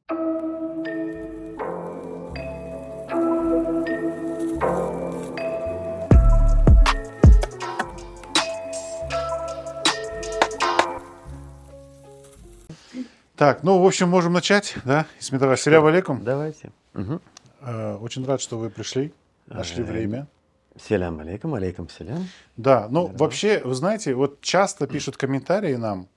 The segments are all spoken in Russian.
Так, ну, в общем, можем начать, да? Исмит, ассаляму алейкум. Давайте. Очень рад, что вы пришли, нашли время. Селям алейкум, алейкум селям. Да, ну, Здорово. вообще, вы знаете, вот часто пишут комментарии нам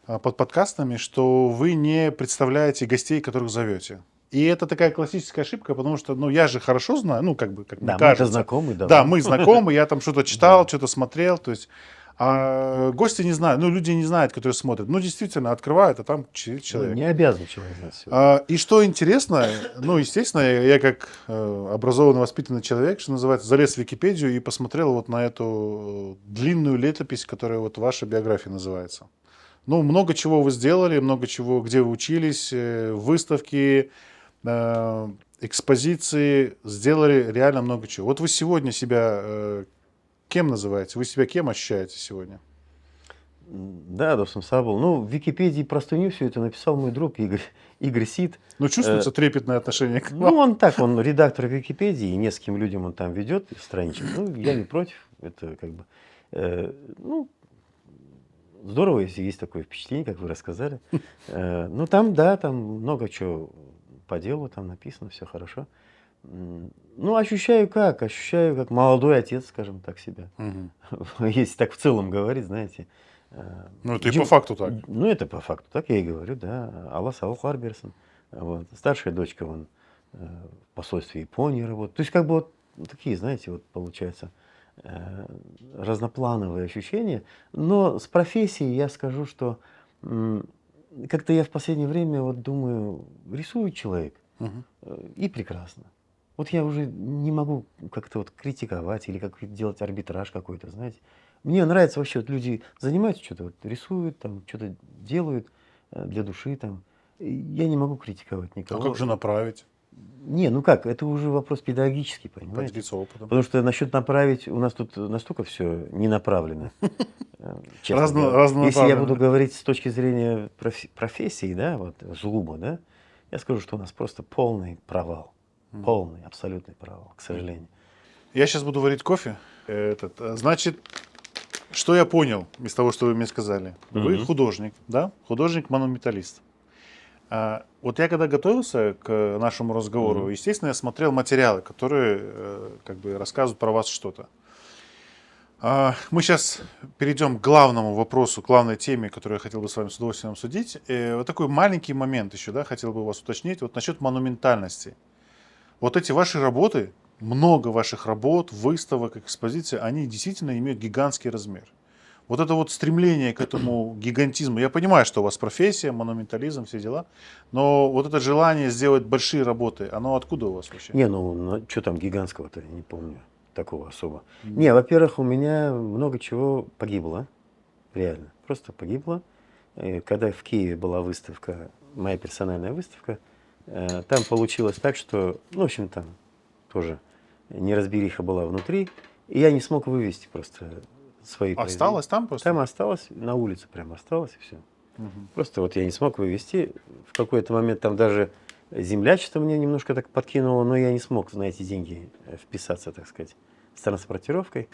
под подкастами, что вы не представляете гостей, которых зовете. И это такая классическая ошибка, потому что, ну, я же хорошо знаю, ну, как бы, как мне Да, мы-то кажется. знакомы давно. Да, мы знакомы, я там что-то читал, что-то смотрел, то есть... А гости не знают, ну, люди не знают, которые смотрят. Ну, действительно, открывают, а там человек. Не обязан человек знать всё. И что интересно, ну, естественно, я как образованный, воспитанный человек, что называется, залез в Википедию и посмотрел вот на эту длинную летопись, которая вот ваша биография называется. Ну, много чего вы сделали, много чего, где вы учились, выставки, экспозиции, сделали реально много чего. Вот вы сегодня себя кем называете? Вы себя кем ощущаете сегодня? Да, доступ сабл. Ну, в Википедии простыню все это написал мой друг Игорь Сид. Ну, чувствуется трепетное отношение к Ну, вам. он редактор Википедии, и нескольким людям он там ведет страничек. Ну, я не против. Это как бы, ну, здорово, если есть такое впечатление, как вы рассказали. Ну, там, да, там много чего по делу там написано, все хорошо. Ну, ощущаю как молодой отец, скажем так, себя. Мгм. Если так в целом говорить, знаете. Ну, это и по факту так. Ну, это по факту, так я и говорю, да. Алла Салах Арберсон. Вот. Старшая дочка, вон, в посольстве Японии работает. То есть, как бы вот такие, знаете, вот получается разноплановые ощущения. Но с профессией я скажу, что как-то я в последнее время вот думаю, рисует человек, Мгм. и прекрасно. Вот я уже не могу как-то вот критиковать или как делать арбитраж какой-то, знаете. Мне нравится вообще, вот люди занимаются что-то, вот рисуют, там, что-то делают для души. Там. И я не могу критиковать А никого. как же направить? Не, ну как, это уже вопрос педагогический, понимаете. Поделиться опытом. Потому что насчет направить, у нас тут настолько все не направлено. Честно говоря. Разнонаправленно. Если я буду говорить с точки зрения профессии, да, вот, зугубо, да, я скажу, что у нас просто полный провал. Полный, абсолютный провал, к сожалению. Я сейчас буду варить кофе. Значит, что я понял из того, что вы мне сказали? Вы художник, да? Художник-монументалист. Вот я когда готовился к нашему разговору, естественно, я смотрел материалы, которые как бы рассказывают про вас что-то. Мы сейчас перейдем к главному вопросу, к главной теме, которую я хотел бы с вами с удовольствием обсудить. Вот такой маленький момент еще, да, хотел бы у вас уточнить, вот насчет монументальности. Вот эти ваши работы, много ваших работ, выставок, экспозиций, они действительно имеют гигантский размер. Вот это вот стремление к этому гигантизму, я понимаю, что у вас профессия, монументализм, все дела, но вот это желание сделать большие работы, оно откуда у вас вообще? Не, ну что там гигантского-то, я не помню такого особо. Не, во-первых, у меня много чего погибло, реально, просто погибло. Когда в Киеве была выставка, моя персональная выставка, там получилось так, что, ну, в общем, там тоже неразбериха была внутри, и я не смог вывести просто свои произведения. Осталось там просто? Там осталось, на улице прям осталось, и все. Просто вот я не смог вывести. В какой-то момент там даже земля что-то мне немножко так подкинула, но я не смог на эти деньги вписаться, так сказать, с транспортировкой.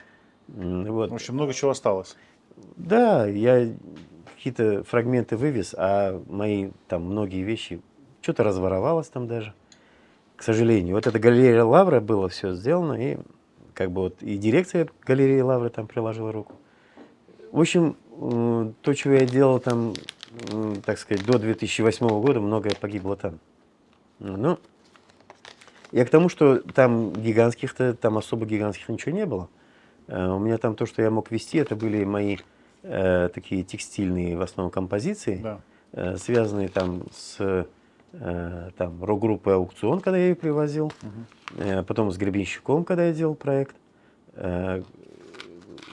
Вот. В общем, много чего осталось. Да, я какие-то фрагменты вывез, а мои там многие вещи, что-то разворовалось там даже, к сожалению. Вот эта галерея Лавра, было все сделано, и как бы вот и дирекция галереи Лавры там приложила руку. В общем, то, чего я делал там, так сказать, до 2008 года, многое погибло там. Ну, я к тому, что там гигантских-то, там особо гигантских ничего не было. У меня там то, что я мог вести, это были мои такие текстильные в основном композиции, Да. связанные там с там, рок-группой «Аукцион», когда я ее привозил, потом с Гребенщиком, когда я делал проект.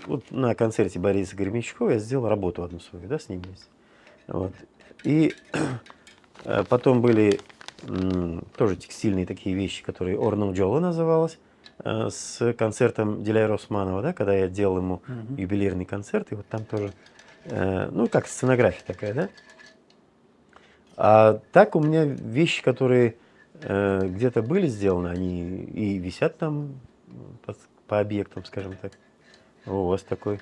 Вот на концерте Бориса Гребенщикова я сделал работу одну свою, да, с ним вместе. Вот. И потом были тоже текстильные такие вещи, которые «Орнам Джола» называлась, с концертом Диляра Османова, да, когда я делал ему юбилейный концерт, и вот там тоже, ну, как сценография такая, да. А так у меня вещи, которые где-то были сделаны, они и висят там по объектам, скажем так. У вас такой,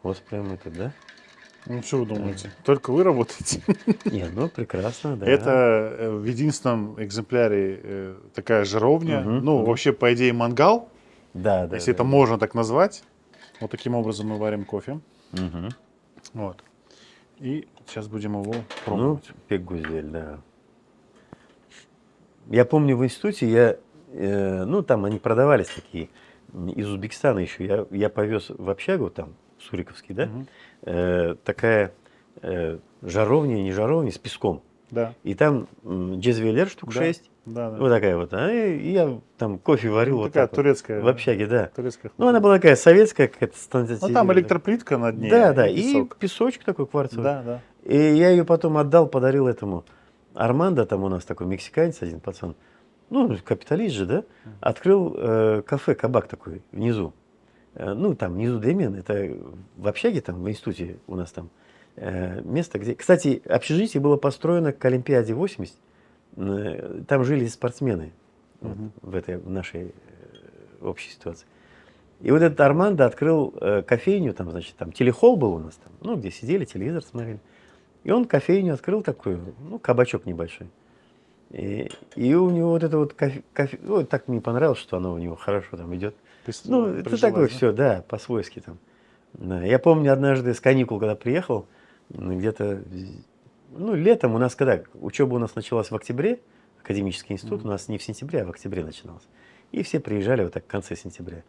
у вас прям это, да? Ну, что вы думаете? Только вы работаете? Не, ну прекрасно, да. Это в единственном экземпляре такая жаровня. Мгм, Ну, мгм. вообще, по идее, мангал, Да, да, если да, это да. можно так назвать. Вот таким образом мы варим кофе. Мгм. Вот. И сейчас будем его Ну, пробовать. пек-гузель, да. Я помню в институте, я, ну, там они продавались такие, из Узбекистана еще. Я повез в общагу, там, Суриковский, да, Мгм. такая жаровня, не жаровня, с песком. Да, И там джезвелер штук да, 6, да, да. вот такая вот. И я там кофе варил Ну, вот такая так вот в общаге, да. турецкая Ну, она хухря. была такая советская, какая-то Ну, там стандартизированная. электроплитка на Да, дне да, и и песок. песочек такой кварцевый. Да, да. И я ее потом отдал, подарил этому Армандо, там у нас такой мексиканец один пацан, ну, капиталист же, да, открыл кафе, кабак такой внизу. Ну, там внизу Демен, это в общаге, там в институте у нас там место, где... Кстати, общежитие было построено к Олимпиаде 80, там жили спортсмены вот, Мгм. в нашей общей ситуации. И вот этот Армандо открыл кофейню, там, значит, там телехолл был у нас, там, ну, где сидели, телевизор смотрели. И он кофейню открыл такую, ну, кабачок небольшой. И у него вот это вот ой, так мне понравилось, что оно у него хорошо там идет. Ну, это такое Прижилась, да? все, да, по-свойски там. Да. Я помню однажды с каникул, когда приехал, где-то, ну, летом у нас, когда учеба у нас началась в октябре, академический институт, Мгм. у нас не в сентябре, а в октябре начиналось. И все приезжали вот так в конце сентября.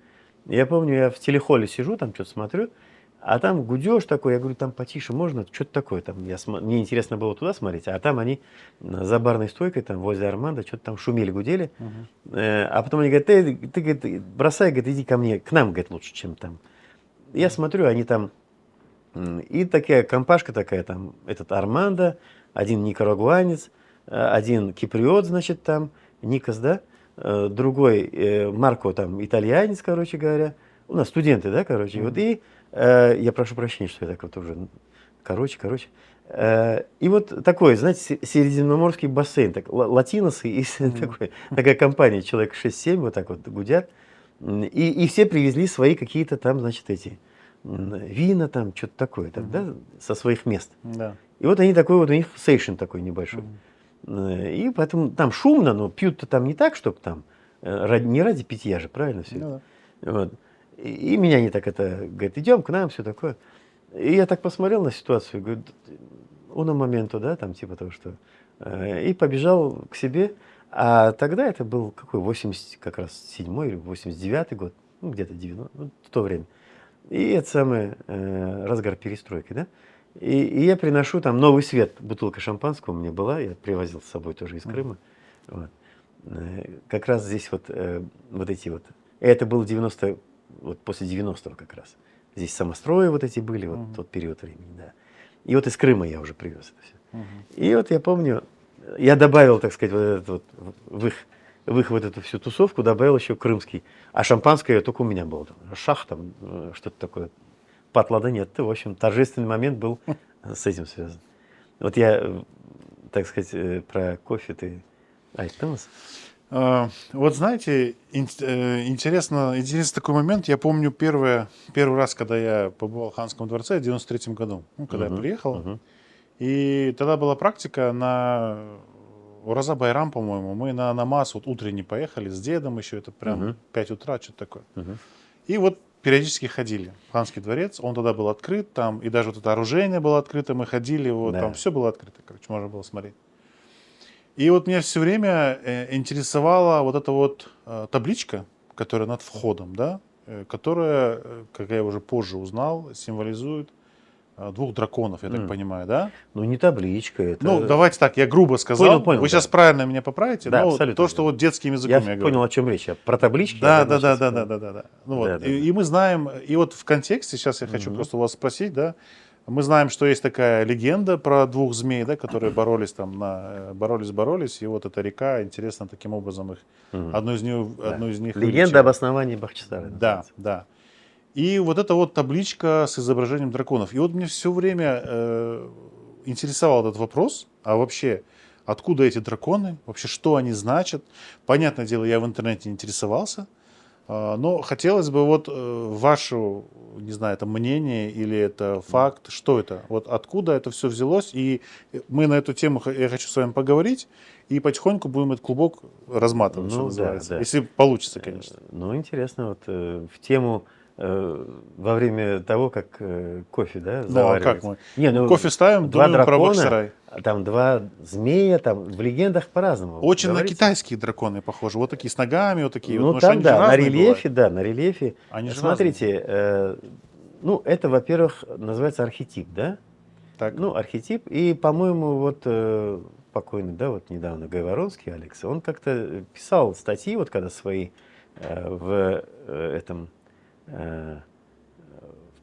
Я помню, я в телехолле сижу, там что-то смотрю, а там гудеж такой, я говорю, там потише можно, что-то такое там. Мне интересно было туда смотреть, а там они за барной стойкой, там возле Армандо, что-то там шумели, гудели. Мгм. А потом они говорят, ты говорит, бросай, говорит, иди ко мне, к нам, говорит, лучше, чем там. Я смотрю, они там, и такая компашка такая, там, этот Армандо, один никарагуанец, один киприот, значит, там, Никос, да, другой Марко, там, итальянец, короче говоря. У нас студенты, да, короче. Вот, Мгм. и я прошу прощения, что я так вот уже, короче. И вот такой, знаете, средиземноморский бассейн, так, латиносы и Мгм. такая компания, человек 6-7, вот так вот гудят. И все привезли свои какие-то там, значит, эти вина, там, что-то такое, там, да, со своих мест. Да. И вот они такой вот, у них сейшн такой небольшой. Мгм. И поэтому там шумно, но пьют-то там не так, чтобы там, не ради питья же, правильно все Ну это. Вот. И меня не так это, говорит, идем к нам, все такое. И я так посмотрел на ситуацию, говорю, уно моменту, да, там типа того, что... И побежал к себе. А тогда это был какой, 80, как раз 7-й или 89-й год, ну где-то 90, ну, в то время. И это самый разгар перестройки, да. И я приношу там новый свет, бутылка шампанского у меня была, я привозил с собой тоже из Крыма. Вот. Как раз здесь вот, вот эти вот, это был 90, вот после 90-го как раз. Здесь самострои вот эти были, вот тот период времени, да. И вот из Крыма я уже привез это все. Мгм. И вот я помню, я добавил, так сказать, вот этот вот в их вот эту всю тусовку добавил еще крымский. А шампанское только у меня было. Там, шах там, что-то такое. Патлада нет. В общем, торжественный момент был с этим связан. Вот я, так сказать, про кофе ты... Айтамас? Вот знаете, интересный такой момент. Я помню первый раз, когда я побывал в Ханском дворце в 93-м году, ну, когда я приехал. И тогда была практика на Ураза Байрам, по-моему. Мы на намаз вот утренний поехали с дедом еще. Это прям 5 утра, что-то такое. И вот периодически ходили в Ханский дворец. Он тогда был открыт там. И даже вот это оружейное было открыто. Мы ходили, вот Да. там все было открыто. Короче, можно было смотреть. И вот меня все время интересовала вот эта вот табличка, которая над входом, да, которая, как я уже позже узнал, символизует двух драконов, я так понимаю, да? Ну, не табличка, это... Ну, давайте так, я грубо сказал. Понял, Вы да. сейчас правильно меня поправите, Да, но абсолютно то, что верно. вот детским языком Я я понял, говорю. о чем речь. Про таблички Да, я да, давно да, сейчас да, сказал. да, да, да. Ну вот. Да, да, И мы знаем, и вот в контексте, сейчас я хочу просто у вас спросить, да, мы знаем, что есть такая легенда про двух змей, да, которые боролись там, боролись, и вот эта река, интересно, таким образом их, одну из них Легенда вылечила. об основании Бахчисарая. Да, называется. да. И вот эта вот табличка с изображением драконов. И вот мне все время интересовал этот вопрос, а вообще, откуда эти драконы, вообще, что они значат. Понятное дело, я в интернете интересовался, но хотелось бы вот вашу, не знаю, это мнение или это факт, что это, вот откуда это все взялось, и мы на эту тему, я хочу с вами поговорить, и потихоньку будем этот клубок разматывать, что Ну, да, называется, да. если получится, конечно. Ну, интересно, вот в тему во время того, как кофе, да, Ну, а как заваривается. мы? Не, ну, Кофе ставим, два думаем про дракона, Бахчисарай. там два змея, там в легендах по-разному Очень на говорится. китайские драконы похожи, вот такие с ногами, вот такие, Ну, вот, потому что там, они же да, на разные рельефе, бывают. да, на рельефе. Они же Смотрите, ну, это, во-первых, называется архетип, да? Так. Ну, архетип, и, по-моему, вот покойный, да, вот недавно Гайворонский Алекс, он как-то писал статьи, вот когда свои в этом в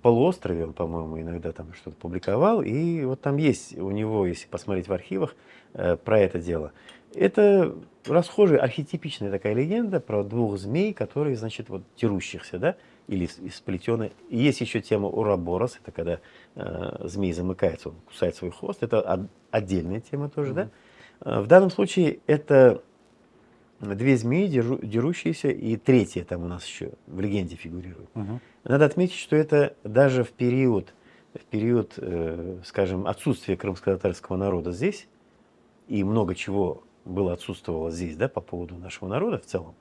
полуострове, он, по-моему, иногда там что-то публиковал, и вот там есть у него, если посмотреть в архивах, про это дело. Это расхожая, архетипичная такая легенда про двух змей, которые, значит, вот дерущихся, да, или сплетенные. И есть еще тема Ураборос, это когда змей замыкается, он кусает свой хвост, это отдельная тема тоже, да. В данном случае это две змеи, дерущиеся, и третья там у нас еще в легенде фигурирует. Надо отметить, что это даже в период, скажем, отсутствия крымско-татарского народа здесь, и много чего отсутствовало здесь, да, по поводу нашего народа в целом,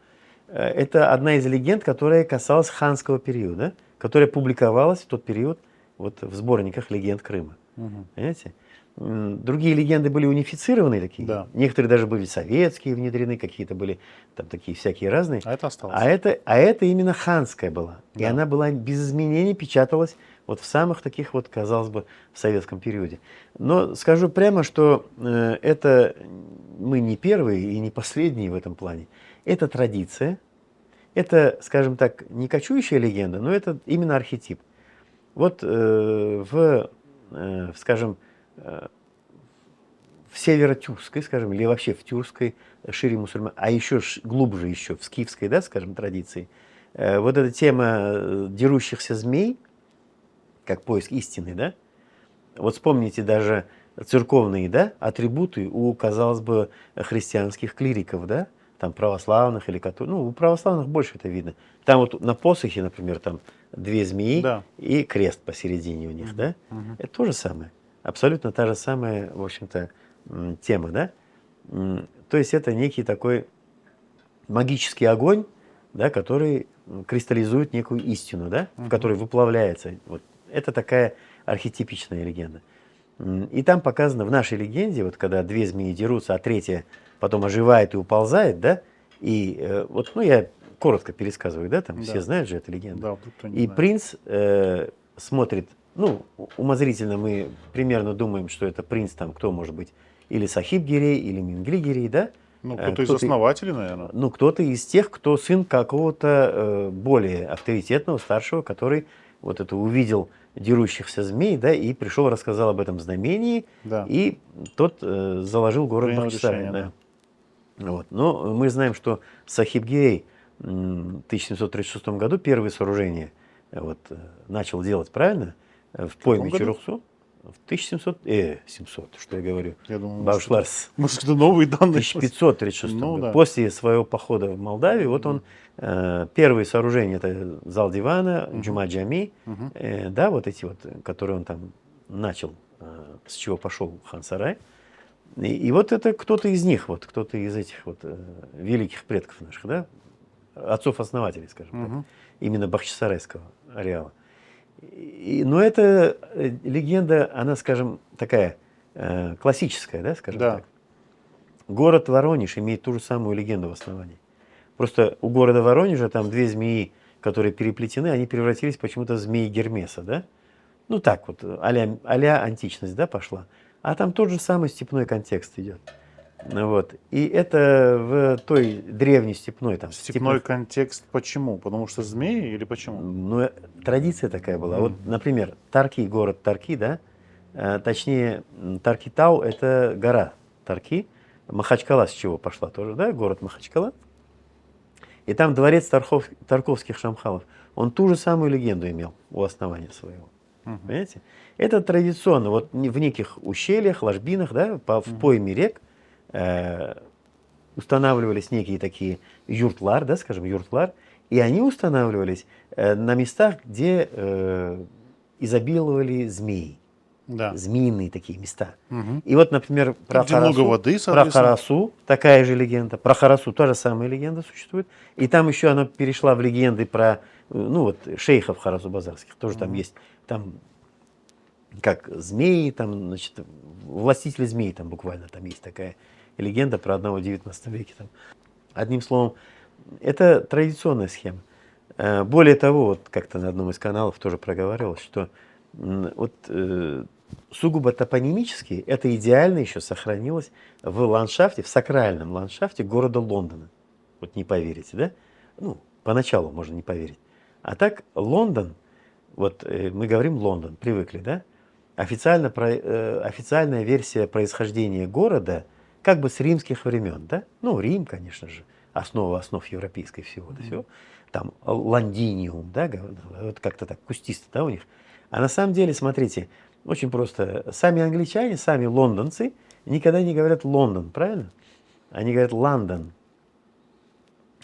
это одна из легенд, которая касалась ханского периода, которая публиковалась в тот период вот в сборниках легенд Крыма. Понимаете? Другие легенды были унифицированы такие. Да. Некоторые даже были советские внедрены, какие-то были там такие всякие разные. А это осталось. А это именно ханская была. И Да. она была без изменений, печаталась вот в самых таких вот, казалось бы, в советском периоде. Но скажу прямо, что это мы не первые и не последние в этом плане. Это традиция. Это, скажем так, не кочующая легенда, но это именно архетип. Вот скажем, в северо-тюркской, скажем, или вообще в тюркской, шире мусульман, а еще глубже еще в скифской, да, скажем, традиции, вот эта тема дерущихся змей, как поиск истины, да, вот вспомните даже церковные, да, атрибуты у, казалось бы, христианских клириков, да, там православных или католиков, ну, у православных больше это видно. Там вот на посохе, например, там две змеи, Да. и крест посередине у них, да, это то же самое. Абсолютно та же самая, в общем-то, тема, да? То есть это некий такой магический огонь, да, который кристаллизует некую истину, да, в которой выплавляется. Вот. Это такая архетипичная легенда. И там показано в нашей легенде, вот когда две змеи дерутся, а третья потом оживает и уползает, да, и вот, ну, я коротко пересказываю, да, там Да. все знают же эту легенду. Да, вдруг кто не И знает. принц смотрит, ну, умозрительно мы примерно думаем, что это принц там, кто может быть, или Сахиб-Гирей, или Мингли-Гирей, да? Ну, кто-то из основателей, наверное. Ну, кто-то из тех, кто сын какого-то более авторитетного, старшего, который вот это увидел дерущихся змей, да, и пришел, рассказал об этом знамении, Да. и тот заложил город Принял Бахчисарай. решение, Да. Вот. Но мы знаем, что Сахиб-Гирей в 1736 году первые сооружения вот, начал делать, правильно? В пойме году? Чурухсу. В 700, что я говорю? Я думаю, Баушларс. может, это новые данные. 1536 Ну, году. да. После своего похода в Молдавию, вот он, первые сооружения, это зал дивана, Джума Джами, да, вот эти вот, которые он там начал, с чего пошел хан Сарай. И вот это кто-то из них, вот кто-то из этих вот великих предков наших, да, отцов-основателей, скажем так, именно Бахчисарайского ареала. Но эта легенда, она, скажем, такая классическая, да, скажем Да. так. Город Воронеж имеет ту же самую легенду в основании. Просто у города Воронежа там две змеи, которые переплетены, они превратились почему-то в змеи Гермеса, да? Ну так вот, а-ля античность, да, пошла. А там тот же самый степной контекст идет. Вот. И это в той древней степной там. Степной контекст почему? Потому что змеи или почему? Ну, традиция такая была. Вот, например, Тарки, город Тарки, да, точнее, Тарки-Тау – это гора Тарки. Махачкала с чего пошла тоже, да, город Махачкала. И там дворец Тарковских Шамхалов. Он ту же самую легенду имел у основания своего. Понимаете? Это традиционно. Вот в неких ущельях, ложбинах, да, в пойме рек устанавливались некие такие юртлар, да, скажем, юртлар, и они устанавливались на местах, где изобиловали змеи. Да. Змеиные такие места. Мгм. И вот, например, про Где много воды, про соответственно. Харасу такая же легенда. Про Харасу та же самая легенда существует. И там еще она перешла в легенды про, ну вот, шейхов Харасу-Базарских. Тоже там есть, там, как змеи, там, значит, властители змей там буквально, там есть такая легенда про одного в 19 веке. Там. Одним словом, это традиционная схема. Более того, вот как-то на одном из каналов тоже проговаривалось, что вот сугубо топонимически это идеально еще сохранилось в ландшафте, в сакральном ландшафте города Лондона. Вот не поверите, да? Ну, поначалу можно не поверить. А так Лондон, вот мы говорим Лондон, привыкли, да? Официальная версия происхождения города как бы с римских времен, да? Ну, Рим, конечно же, основа основ европейской всего-то всего. Там Лондиниум, да, вот как-то так, кустисто, да, у них. А на самом деле, смотрите, очень просто. Сами англичане, сами лондонцы никогда не говорят Лондон, правильно? Они говорят Лондон.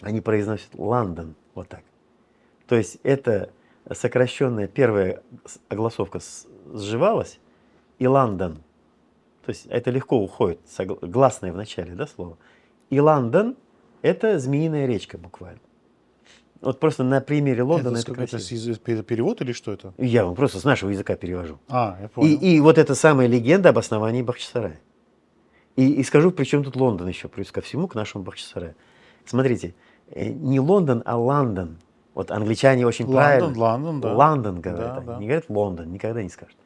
Они произносят Лондон, вот так. То есть это сокращенная первая огласовка сживалась, и Лондон. То есть это легко уходит, гласное в начале, да, слово. И Лондон – это змеиная речка буквально. Вот просто на примере Лондона это красиво. Это перевод или что это? Я вам просто с нашего языка перевожу. Я понял. И вот эта самая легенда об основании Бахчисарая. И скажу, при чем тут Лондон еще, плюс ко всему, к нашему Бахчисараю. Смотрите, не Лондон, а Лондон. Вот англичане очень правильно. Лондон, да. Лондон говорят. Да, Они да. не говорят Лондон, никогда не скажут.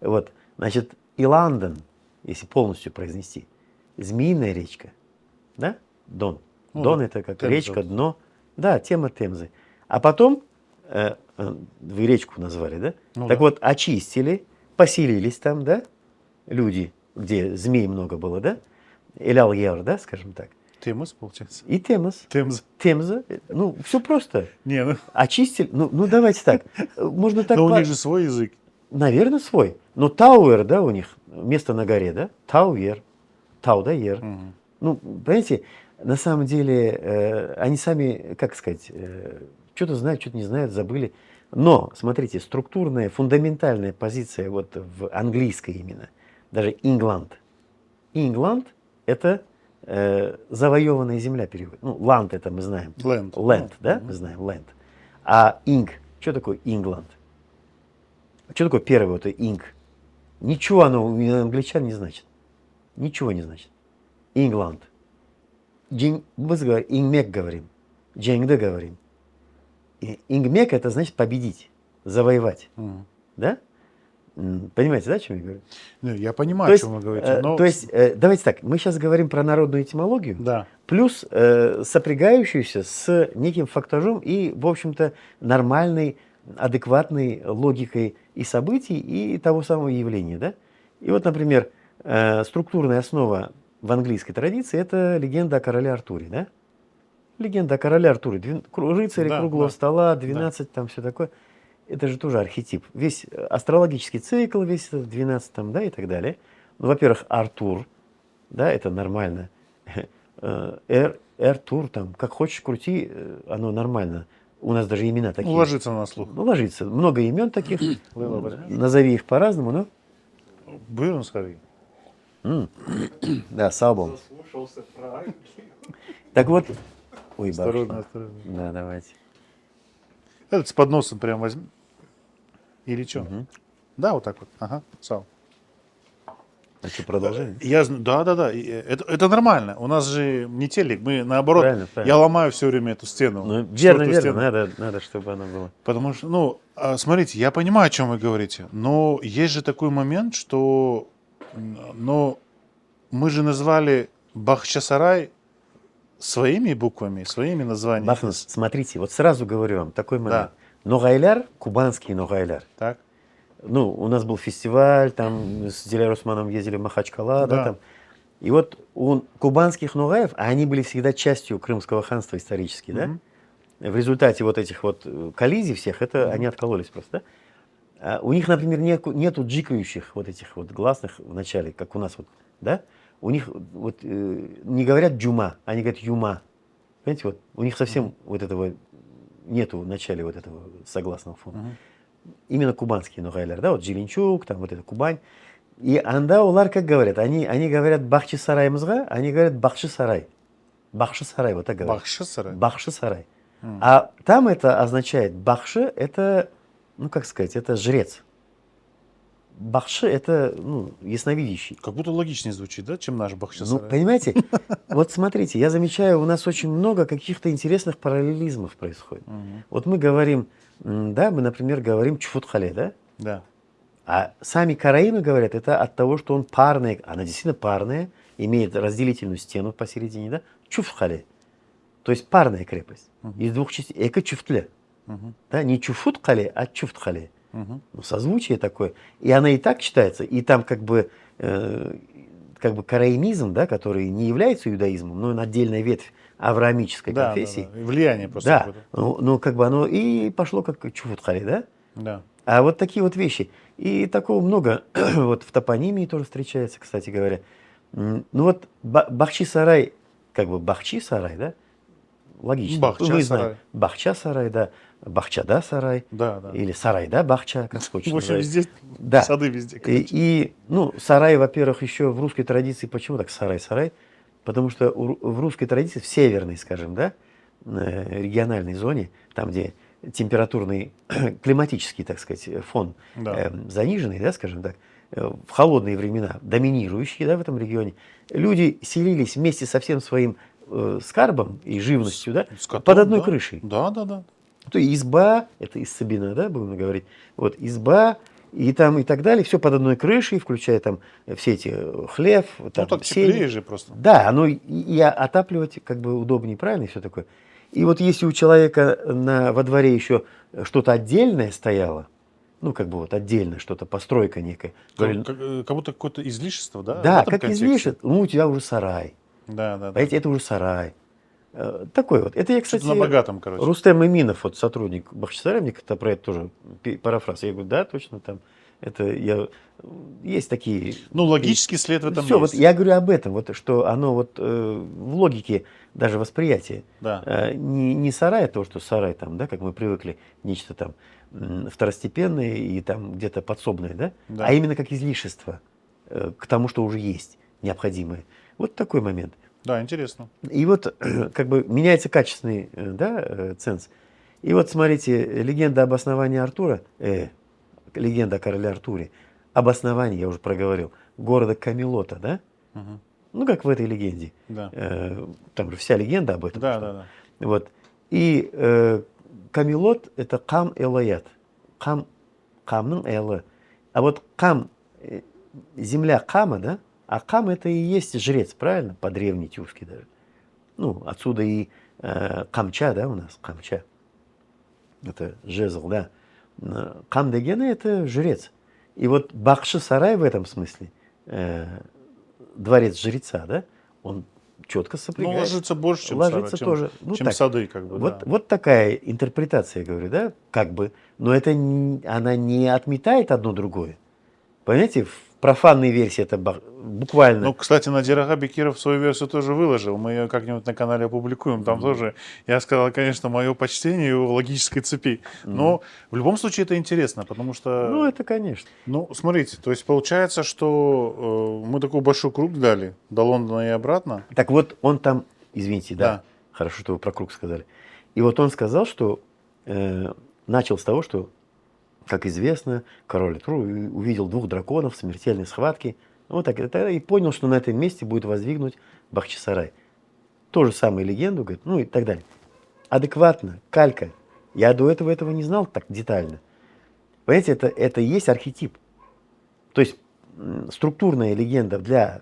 Вот, значит, и Лондон, если полностью произнести, змеиная речка, да? Дон. Ну, Дон да, это как Темза. речка, дно. Да, тема Темзы. А потом, вы речку назвали, да? Ну Так да. вот, очистили, поселились там, да? Люди, где змей много было, да? Элял-Яр, да, скажем так. Темус, получается. И Темз. Темза. Темза. Ну, все просто. Не, ну, Очистили. Ну, давайте так. Можно так. но у них же свой язык. Наверное, свой. Но Тауэр, да, у них место на горе, да? Тауэр. Тау-да-ер. Мгм. Ну, понимаете, на самом деле, они сами, как сказать, что-то знают, что-то не знают, забыли. Но, смотрите, структурная, фундаментальная позиция вот в английской именно, даже Ингланд. Ингланд – это завоеванная земля переводит. Ну, ланд это мы знаем. Land. Land, да, мы знаем, land. А инг, что такое Ингланд? Что такое первое вот это инг? Ничего оно у англичан не значит. Ничего не значит. Ингланд. Мы Ингмек говорим. Дженгде говорим. Ингмек это значит победить, завоевать. Мгм. Да? Понимаете, да, о чем я говорю? Не, я понимаю, То о есть, чем вы говорите. Но... то есть, давайте так, мы сейчас говорим про народную этимологию, Да. плюс сопрягающуюся с неким фактажом и, в общем-то, нормальной, адекватной логикой и событий, и того самого явления. Да? И вот, например, структурная основа в английской традиции – это легенда о короле Артуре. Да? Легенда о короле Артуре. Рыцари Да, круглого да. стола, 12, там все такое. Это же тоже архетип. Весь астрологический цикл, весь этот 12 там, да, и так далее. Ну, во-первых, Артур, да, это нормально. Эртур, там, как хочешь крути, оно нормально. У нас даже имена такие. Ложится на слух. Ну, ложится. Много имен таких. Лейла, возьмешь? Назови их по-разному, но. Бюрн, скорее. Да, Саубом. Заслушался про Англию. Так вот. Ой, Осторожно, бабушка. осторожно. Да, давайте. Этот с подносом прям возьми. Или что? Да, вот так вот. Ага, сау. А что, продолжаем? Да. Это нормально. У нас же не телек. Мы наоборот. Правильно, правильно. Я ломаю все время эту стену. Ну, верно, четвертую верно. стену. Надо, чтобы оно было. Потому что, ну, смотрите, я понимаю, о чем вы говорите. Но есть же такой момент, что, ну, мы же назвали Бахчисарай своими буквами, своими названиями. Бахнус, смотрите, вот сразу говорю вам такой момент. Да. Ногайляр, кубанский Ногайляр. Так. Ну, у нас был фестиваль, там с Диляр Усманом ездили в Махачкала, да, Да. там. И вот у кубанских ногаев, а они были всегда частью Крымского ханства исторически, да? В результате вот этих вот коллизий всех, это они откололись просто, да? У них, например, нету джикающих вот этих вот гласных в начале, как у нас вот, да? У них вот не говорят джума, они говорят юма. Понимаете, вот у них совсем вот этого нету в начале вот этого согласного фона. Именно кубанские нугайлер, да, вот Жиренчук, там вот это Кубань. И анда улар как говорят? Они говорят бахчи сарайымызга, они говорят бахчи сарай. Бахши сарай, вот так говорят. Бахши сарай. Бахши сарай. А там это означает бахши, это, ну как сказать, это жрец. Бахши это, ну, ясновидящий. Как будто логичнее звучит, да, чем наш бахши Ну, сарай. понимаете, вот смотрите, я замечаю, у нас очень много каких-то интересных параллелизмов происходит. Вот мы говорим, да, мы, например, говорим чуфутхале, да? Да. А сами караимы говорят, это от того, что он парная, она действительно парная, имеет разделительную стену посередине, да? Чуфтхале, то есть парная крепость. Из двух частей. Эко чуфтле. Да? Не чуфутхале, а чуфтхале. Ну, созвучие такое. И она и так читается, и там как бы караимизм, да, который не является иудаизмом, но он отдельная ветвь авраамической конфессии. Да. Влияние просто. Да, ну как бы оно и пошло как чуфутхале, да? Да. А вот такие вот вещи. И такого много вот в топонимии тоже встречается, кстати говоря. Ну вот Бахчи-Сарай, как бы Бахчи-Сарай, да? Логично. Бахча-Сарай. Бахча-Сарай, да. Бахчада-Сарай. Да, да. Или Сарай-да-Бахча, как хочешь. В общем, называй. везде Да. сады везде. Ну, сарай, во-первых, еще в русской традиции, почему так сарай-сарай? Потому что в русской традиции, в северной, скажем, да, региональной зоне, там, где температурный, климатический, так сказать, фон заниженный, да, скажем так, в холодные времена, доминирующие, да, в этом регионе, люди селились вместе со всем своим скарбом и живностью, да, Скотом, под одной да. крышей. Да. То есть изба, это из Сабина, да, будем говорить, вот изба, и там и так далее, все под одной крышей, включая там все эти хлев, там, так сени. теплее же просто. Да, оно и отапливать как бы удобнее, правильно, и все такое. И вот если у человека во дворе еще что-то отдельное стояло, ну как бы вот отдельно что-то, постройка некая. Как будто какое-то излишество, да? Да, В этом как контексте. излишество, ну у тебя уже сарай. Да. Понимаете, это уже сарай. Такой вот. Это я, кстати, Что-то на богатом, короче. Рустем Эминов, вот сотрудник Бахчисарая, мне как-то про это тоже парафраз. Я говорю, да, точно там. Это есть такие. Ну, логический след в этом Все, есть. вот я говорю об этом, вот, что оно вот в логике даже восприятия. Да. Не сарай, то, что сарай там, да, как мы привыкли, нечто там второстепенное и там где-то подсобное, да? Да. А именно как излишество к тому, что уже есть, необходимое. Вот такой момент. Да, интересно. И вот как бы меняется качественный, да, ценз. И вот смотрите, легенда об основании Артура, легенда о короле Артуре, об основании, я уже проговорил, города Камелота, да? Ну, как в этой легенде. Да. Там же вся легенда об этом. Да. Вот. И Камелот – это Кам Элаят. Камның элы. А вот Кам, земля Кама, да? А Кам это и есть жрец, правильно? По-древней тюркски даже. Ну, отсюда и Камча, да, у нас, Камча. Это жезл, да. Кам дегены это жрец. И вот Бахши-Сарай в этом смысле, дворец жреца, да, он четко сопрягает. Ну, ложится больше, чем ложится сарай, тоже. Ну, чем так. сады, как бы. Вот, да. вот такая интерпретация, я говорю, да, как бы. Но это она не отметает одно другое. Понимаете, в профанной версии это буквально. Ну, кстати, Надир Ага Бекиров свою версию тоже выложил. Мы ее как-нибудь на канале опубликуем. Там тоже, я сказал, конечно, мое почтение его логической цепи. Но в любом случае это интересно, потому что... Ну, это конечно. Ну, смотрите, то есть получается, что мы такой большой круг дали до Лондона и обратно. Так вот, он там, извините, да, Да. хорошо, что вы про круг сказали. И вот он сказал, что начал с того, что, как известно, король Артур увидел 2 драконов в смертельной схватке. Вот так, и понял, что на этом месте будет воздвигнуть Бахчисарай. То же самое легенду, говорит, ну и так далее. Адекватно, калька. Я до этого не знал так детально. Понимаете, это и есть архетип. То есть структурная легенда для...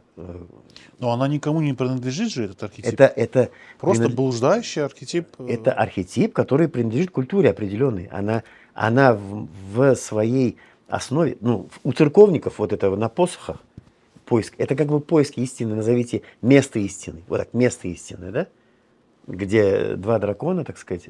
Но она никому не принадлежит же, этот архетип. Это Просто блуждающий архетип. Это архетип, который принадлежит культуре определенной. Она в своей основе, ну, у церковников вот этого на посохах, поиск, это как бы поиск истины, назовите место истины. Вот так, место истины, да? Где 2 дракона, так сказать,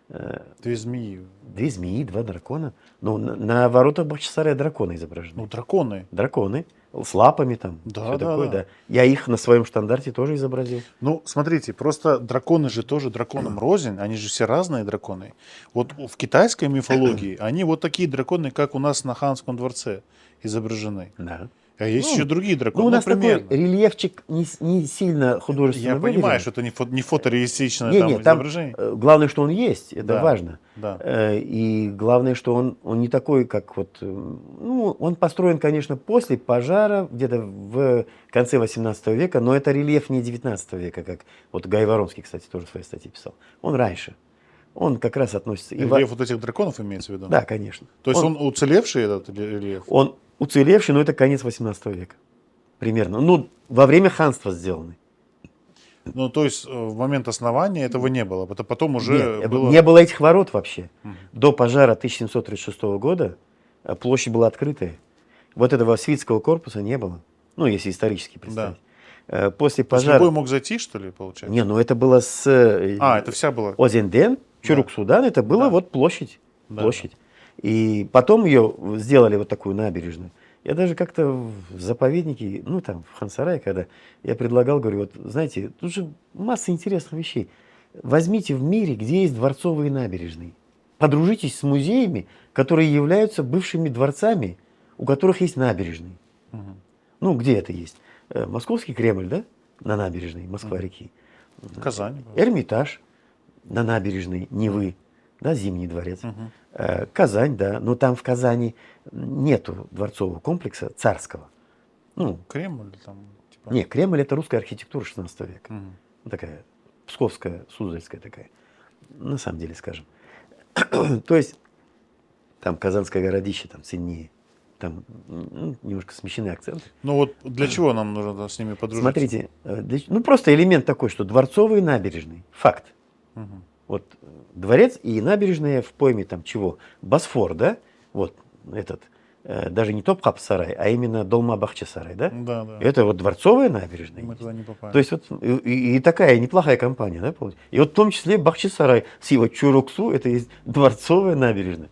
Две змеи. 2 змеи, 2 дракона. Ну, на воротах Бахчисарая драконы изображены. Ну, драконы. Драконы с лапами там, Да, все да, такое, да. да. Я их на своем штандарте тоже изобразил. Ну, смотрите, просто драконы же тоже драконам рознь, они же все разные драконы. Вот в китайской мифологии они вот такие драконы, как у нас на Ханском дворце изображены. Да. А есть Ну, еще другие драконы, Ну, у нас примерно. такой рельефчик не сильно художественно Я понимаю, выверен. что это не фотореалистичное Не, там не, там изображение. главное, что он есть, это Да, важно. да. И главное, что он не такой, как вот... Ну, он построен, конечно, после пожара, где-то в конце 18 века, но это рельеф не 19 века, как вот Гай Воронский, кстати, тоже в своей статье писал. Он раньше. Он как раз относится... Рельеф вот этих драконов имеется в виду? Да, конечно. То есть он уцелевший, этот рельеф? Он уцелевший, но это конец 18 века. Примерно. Ну, во время ханства сделанный. Ну, то есть в момент основания этого не было. Это потом уже Нет, было... не было этих ворот вообще. Мгм. До пожара 1736 года площадь была открытая. Вот этого свитского корпуса не было. Ну, если исторически представить. После То есть пожара... любой мог зайти, что ли, получается? Не, ну это было с... Это вся была... Озенден, Чуруксудан, это была Да. вот площадь. Да. Площадь. И потом ее сделали вот такую набережную. Я даже как-то в заповеднике, ну там в Хансарае, когда я предлагал, говорю, вот знаете, тут же масса интересных вещей. Возьмите в мире, где есть дворцовые набережные. Подружитесь с музеями, которые являются бывшими дворцами, у которых есть набережные. Мгм. Ну, где это есть? Московский Кремль, да? На набережной Москва-реки. Казань. Эрмитаж на набережной Невы, да, Зимний дворец. Мгм. Казань, да, но там в Казани нету дворцового комплекса царского. Ну, Кремль там, типа. не, Кремль это русская архитектура 16 века. Мгм. Такая псковская, суздальская такая. На самом деле, скажем. То есть там Казанское городище, там ценнее. Там немножко смещены акценты. Ну вот для чего нам нужно с ними подружиться? Смотрите, ну просто элемент такой, что дворцовые набережные. Факт. Мгм. Вот дворец и набережная в пойме там чего? Босфор, да? Вот этот, даже не Топкапы-Сарай, а именно Долма-Бахчисарай, да? Да, да. Это вот дворцовая набережная. Мы туда не попали. То есть вот и такая неплохая компания, да, получается? И вот в том числе Бахчисарай с его Чуруксу, это есть дворцовая набережная.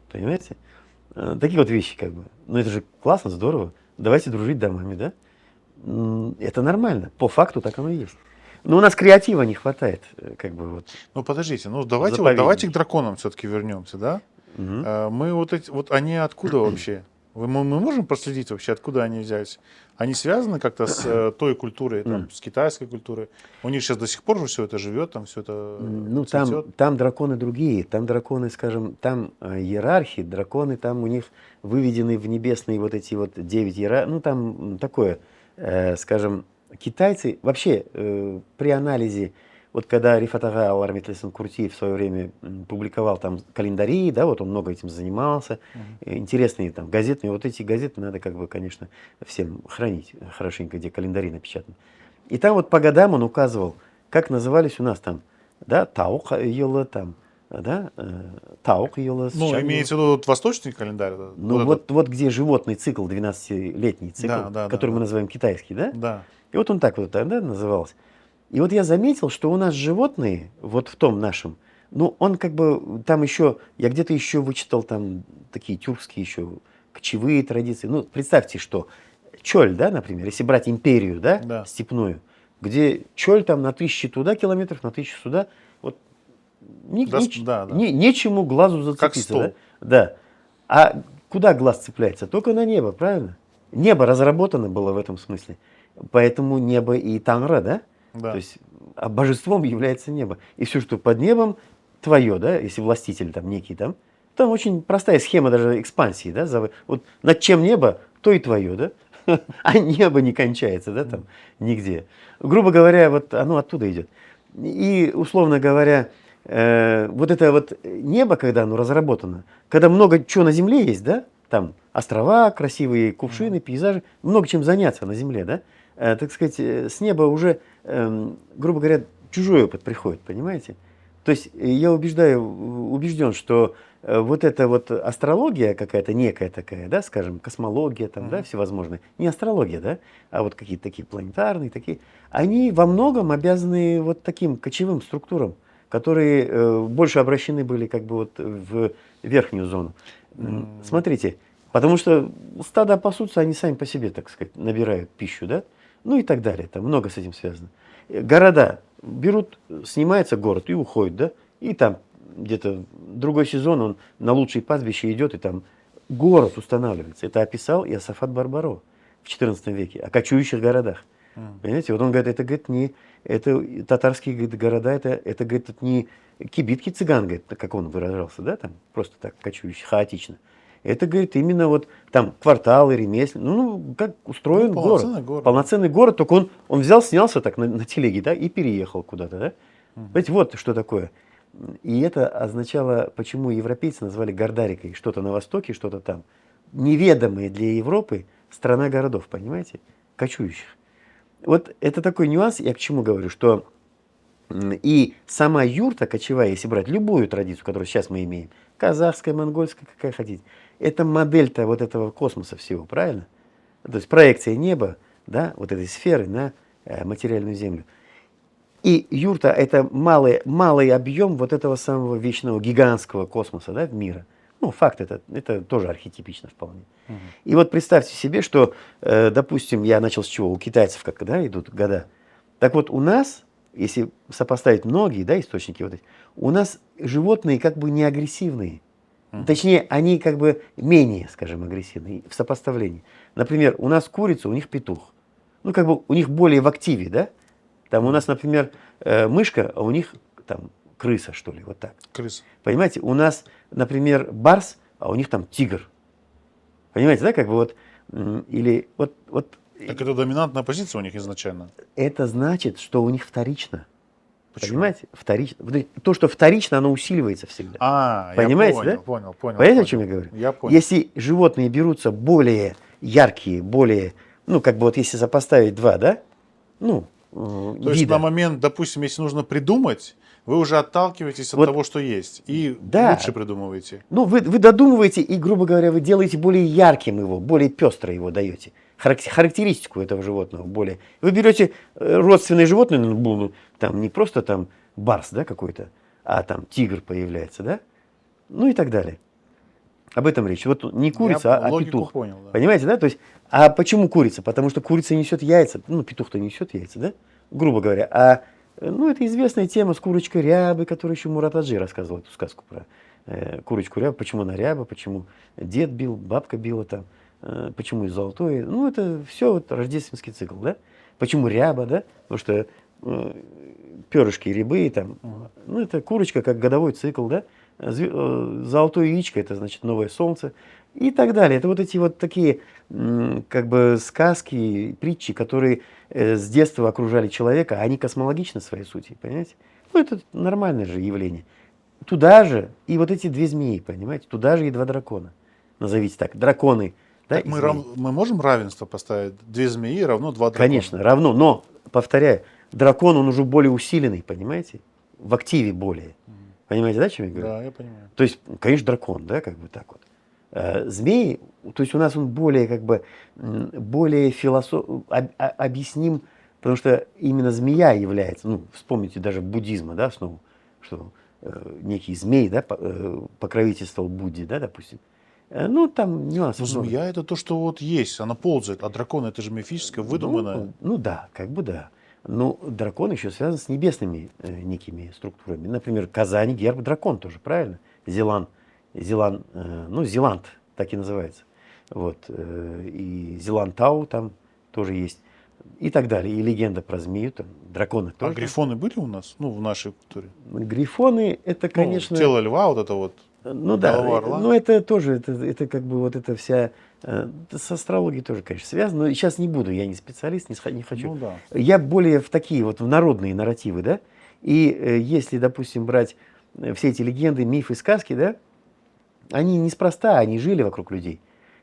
Понимаете? Такие вот вещи как бы. Ну это же классно, здорово. Давайте дружить домами, да? Это нормально. По факту так оно и есть. Но у нас креатива не хватает, как бы вот. Ну подождите, давайте, Заповедник. давайте к драконам все-таки вернемся, да? Мгм. Мы вот они откуда вообще? Мы можем проследить вообще, откуда они взялись? Они связаны как-то с той культурой, там, с китайской культурой? У них сейчас до сих пор же все это живет, там все это Ну, цветет? там драконы другие. Там драконы, скажем, там иерархии, драконы там у них выведены в небесные вот эти вот 9 иерархий. Ну, там такое, скажем, китайцы вообще при анализе, вот когда Рифат ага Ал-Армитлисан Курти в свое время публиковал там календари, да, вот он много этим занимался, интересные там газетные, вот эти газеты надо как бы, конечно, всем хранить хорошенько, где календари напечатаны. И там вот по годам он указывал, как назывались у нас там, да, Таук йылы там, да, Таук йылы. Ну, имеется в виду вот восточный календарь? Да? Ну, Вот вот где животный цикл, 12-летний цикл, Да, да, который да, мы да. называем китайский, да? Да. И вот он так вот тогда назывался. И вот я заметил, что у нас животные, вот в том нашем, ну, он как бы там еще, я где-то еще вычитал там такие тюркские еще кочевые традиции. Ну, представьте, что Чоль, да, например, если брать империю, да, Да. степную, где Чоль там на 1000 туда километров, на 1000 сюда, вот Да. нечему глазу зацепиться. стол. Да? Да. А куда глаз цепляется? Только на небо, правильно? Небо разработано было в этом смысле. Поэтому небо и Танра, да? Да. То есть божеством является небо. И все, что под небом, твое, да, если властитель там некий там. Там очень простая схема даже экспансии, да. Вот над чем небо, то и твое, да. А небо не кончается, да, там нигде. Грубо говоря, вот оно оттуда идет. И, условно говоря, вот это вот небо, когда оно разработано, когда много чего на земле есть, да, там острова, красивые кувшины, пейзажи, много чем заняться на земле, да, так сказать, с неба уже, грубо говоря, чужой опыт приходит, понимаете? То есть я убежден, что вот эта вот астрология какая-то некая такая, да, скажем, космология там, да, всевозможные, не астрология, да, а вот какие-то такие планетарные, такие, они во многом обязаны вот таким кочевым структурам, которые больше обращены были как бы вот в верхнюю зону. Смотрите, потому что стада пасутся, они сами по себе, так сказать, набирают пищу, да? Ну и так далее, там много с этим связано. Города берут, снимается город и уходит, да? И там где-то другой сезон он на лучшие пастбища идет, и там город устанавливается. Это описал Иосафат Барбаро в XIV веке, о кочующих городах. Понимаете, вот он говорит, это, говорит, не это татарские, говорит, города, это, говорит, это не кибитки цыган, говорит, как он выражался, да, там просто так кочующие, хаотично. Это, говорит, именно вот там кварталы, ремесленные, ну как устроен город. Полноценный город, только он взял, снялся так на телеге, да, и переехал куда-то, да. Понимаете, вот что такое. И это означало, почему европейцы назвали Гордарикой что-то на востоке, что-то там. Неведомые для Европы страна городов, понимаете, кочующих. Вот это такой нюанс, я к чему говорю, что и сама юрта кочевая, если брать любую традицию, которую сейчас мы имеем, казахская, монгольская, какая хотите, это модель-то вот этого космоса всего, правильно? То есть проекция неба, да, вот этой сферы на материальную землю. И юрта – это малый объем вот этого самого вечного гигантского космоса, да, мира. Ну, факт это тоже архетипично вполне. И вот представьте себе, что, допустим, я начал с чего? У китайцев как, да, идут года. Так вот, у нас, если сопоставить многие, да, источники вот эти, у нас животные как бы не агрессивные. Точнее, они как бы менее, скажем, агрессивные в сопоставлении. Например, у нас курица, у них петух. Ну, как бы у них более в активе, да? Там у нас, например, мышка, а у них там крыса, что ли, вот так. Крыса. Понимаете, у нас, например, барс, а у них там тигр. Понимаете, да, как бы вот, или вот. Так это доминантная позиция у них изначально? Это значит, что у них вторично. Почему? Понимаете? Вторично. То, что вторично, оно усиливается всегда. Понимаете, я да? понял. Понимаете, о чем я говорю? Я понял. Если животные берутся более яркие, более, ну, как бы вот если сопоставить два, да, ну, То есть на момент, допустим, если нужно придумать, вы уже отталкиваетесь от того, что есть, и лучше придумываете. Ну, вы додумываете, и, грубо говоря, вы делаете более ярким его, более пестро его даете. Характеристику этого животного более. Вы берете родственные животные, ну, там не просто там барс, да, какой-то, а там тигр появляется, да, ну и так далее. Об этом речь. Вот не курица, а петух. Понял, да. Понимаете, да? То есть, а почему курица? Потому что курица несет яйца. Ну, петух-то несет яйца, да? Грубо говоря. А, ну, это известная тема с курочкой Рябы, которую еще Мурат Аджи рассказывал эту сказку про курочку Рябу. Почему она Ряба, почему дед бил, бабка била там, почему и золотой. Ну, это все вот рождественский цикл, да? Почему Ряба, да? Потому что перышки рябы там, ну, это курочка как годовой цикл, да? Золотое яичко, это значит новое солнце и так далее. Это вот эти вот такие как бы сказки, притчи, которые с детства окружали человека, а они космологичны в своей сути, понимаете? Ну, это нормальное же явление. Туда же и вот эти две змеи, понимаете? Туда же и два дракона. Назовите так, драконы. Так да, мы можем равенство поставить? Две змеи равно два дракона. Конечно, равно, но, повторяю, дракон, он уже более усиленный, понимаете? В активе более. Понимаете, да, о чем я говорю? Да, я понимаю. То есть, конечно, дракон, да, как бы так вот. Змеи, то есть у нас он более, как бы, более объясним, потому что именно змея является, ну, вспомните даже буддизма, да, основу, что некий змей, да, покровительствовал Будде, да, допустим. Ну, там нюансы. Но змея это то, что вот есть, она ползает, а дракон это же мифическое, выдуманное. Ну да, как бы да. Но дракон еще связан с небесными некими структурами. Например, Казань, герб дракон тоже, правильно? Зеланд, так и называется. Вот. И Зеланд-Тау там тоже есть. И так далее. И легенда про змею, там, драконы тоже. А грифоны были у нас? Ну, в нашей культуре? Грифоны, это, конечно... тело льва, вот это вот. Ну да, орла. но это тоже, это как бы вот эта вся, с астрологией тоже, конечно, связано, но сейчас не буду, я не специалист, не хочу. Ну, да. Я более в такие вот в народные нарративы, да, и если, допустим, брать все эти легенды, мифы, сказки, да, они неспроста, они жили вокруг людей.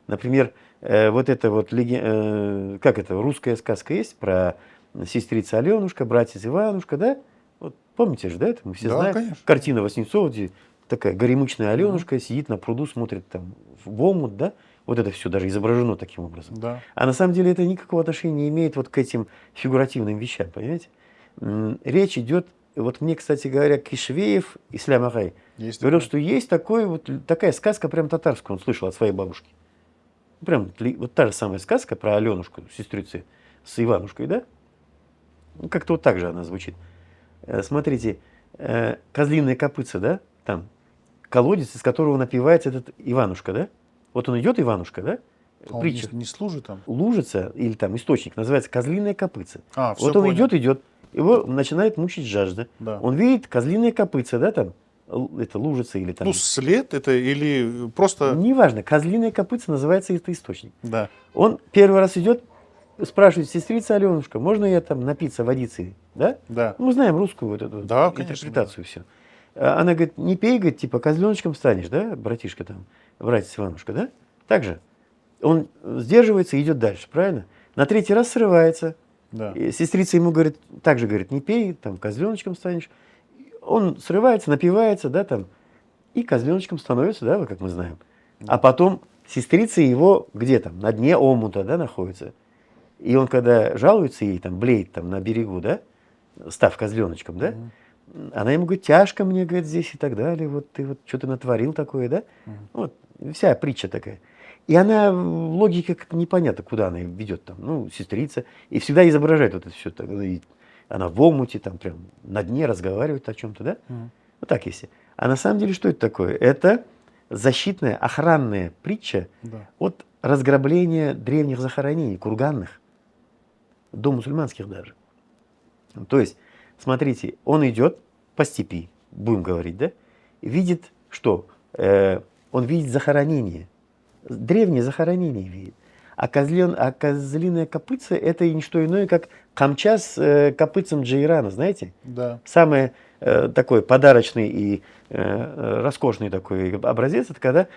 Например, вот это вот, как это, русская сказка есть про сестрицу Аленушка, братец Иванушка, да, вот помните же, да, это мы все знаем. Конечно. Картина Васнецова, где такая горемычная Аленушка сидит на пруду, смотрит там в омут, да, вот это все даже изображено таким образом. Да. А на самом деле это никакого отношения не имеет вот к этим фигуративным вещам, понимаете? Речь идет вот мне, кстати говоря, Кишвеев, Ислам Агай, Есть говорил, такое? что есть такая сказка, прям татарская, он слышал от своей бабушки. Прям вот та же самая сказка про Аленушку, сестрицу с Иванушкой, да? Ну, как-то вот так же она звучит. Смотрите, козлиное копытце, да? Там колодец, из которого напивается этот Иванушка, да? Вот он идет, Иванушка, да? А он Притча. не служит там? Лужица или там источник называется козлиное копытце. А, все Вот он понял. идет, его начинает мучить жажда. Да. Он видит козлиное копытце, да, там, это лужица или там. Ну, след это или просто... Неважно, козлиное копытце называется это источник. Да. Он первый раз идет, спрашивает: сестрица Аленушка, можно я там напиться водицей, да? Да. Мы знаем русскую вот эту Да, конечно, интерпретацию все. Она говорит: не пей, говорит, типа козленочком станешь, да, братишка там, братец Иванушка, да? Так же. Он сдерживается и идет дальше, правильно? На третий раз срывается. Да. И сестрица ему говорит, также говорит: не пей, там козленочком станешь. Он срывается, напивается, да, там, и козленочком становится, да, вот как мы знаем. А потом сестрица его где там, на дне омута, да, находится. И он, когда жалуется ей, там, блеет там на берегу, да, став козленочком, да, она ему говорит: тяжко мне, говорит, здесь и так далее, вот ты вот что-то натворил такое, да. Вот вся притча такая. И она, логика как непонятно, куда она ведет там, ну, сестрица, и всегда изображает вот это все. Она в омуте, там прям на дне разговаривает о чем-то, да? Вот так если. А на самом деле что это такое? Это защитная, охранная притча Да. от разграбления древних захоронений, курганных, до мусульманских даже. То есть, смотрите, он идет по степи, будем говорить, да, и видит, что? Он видит захоронение, древнее захоронение видит. А козлиное копытце — это и не что иное, как камча с копытцем Джейрана, знаете? Да. Самый такой подарочный и роскошный такой образец — это когда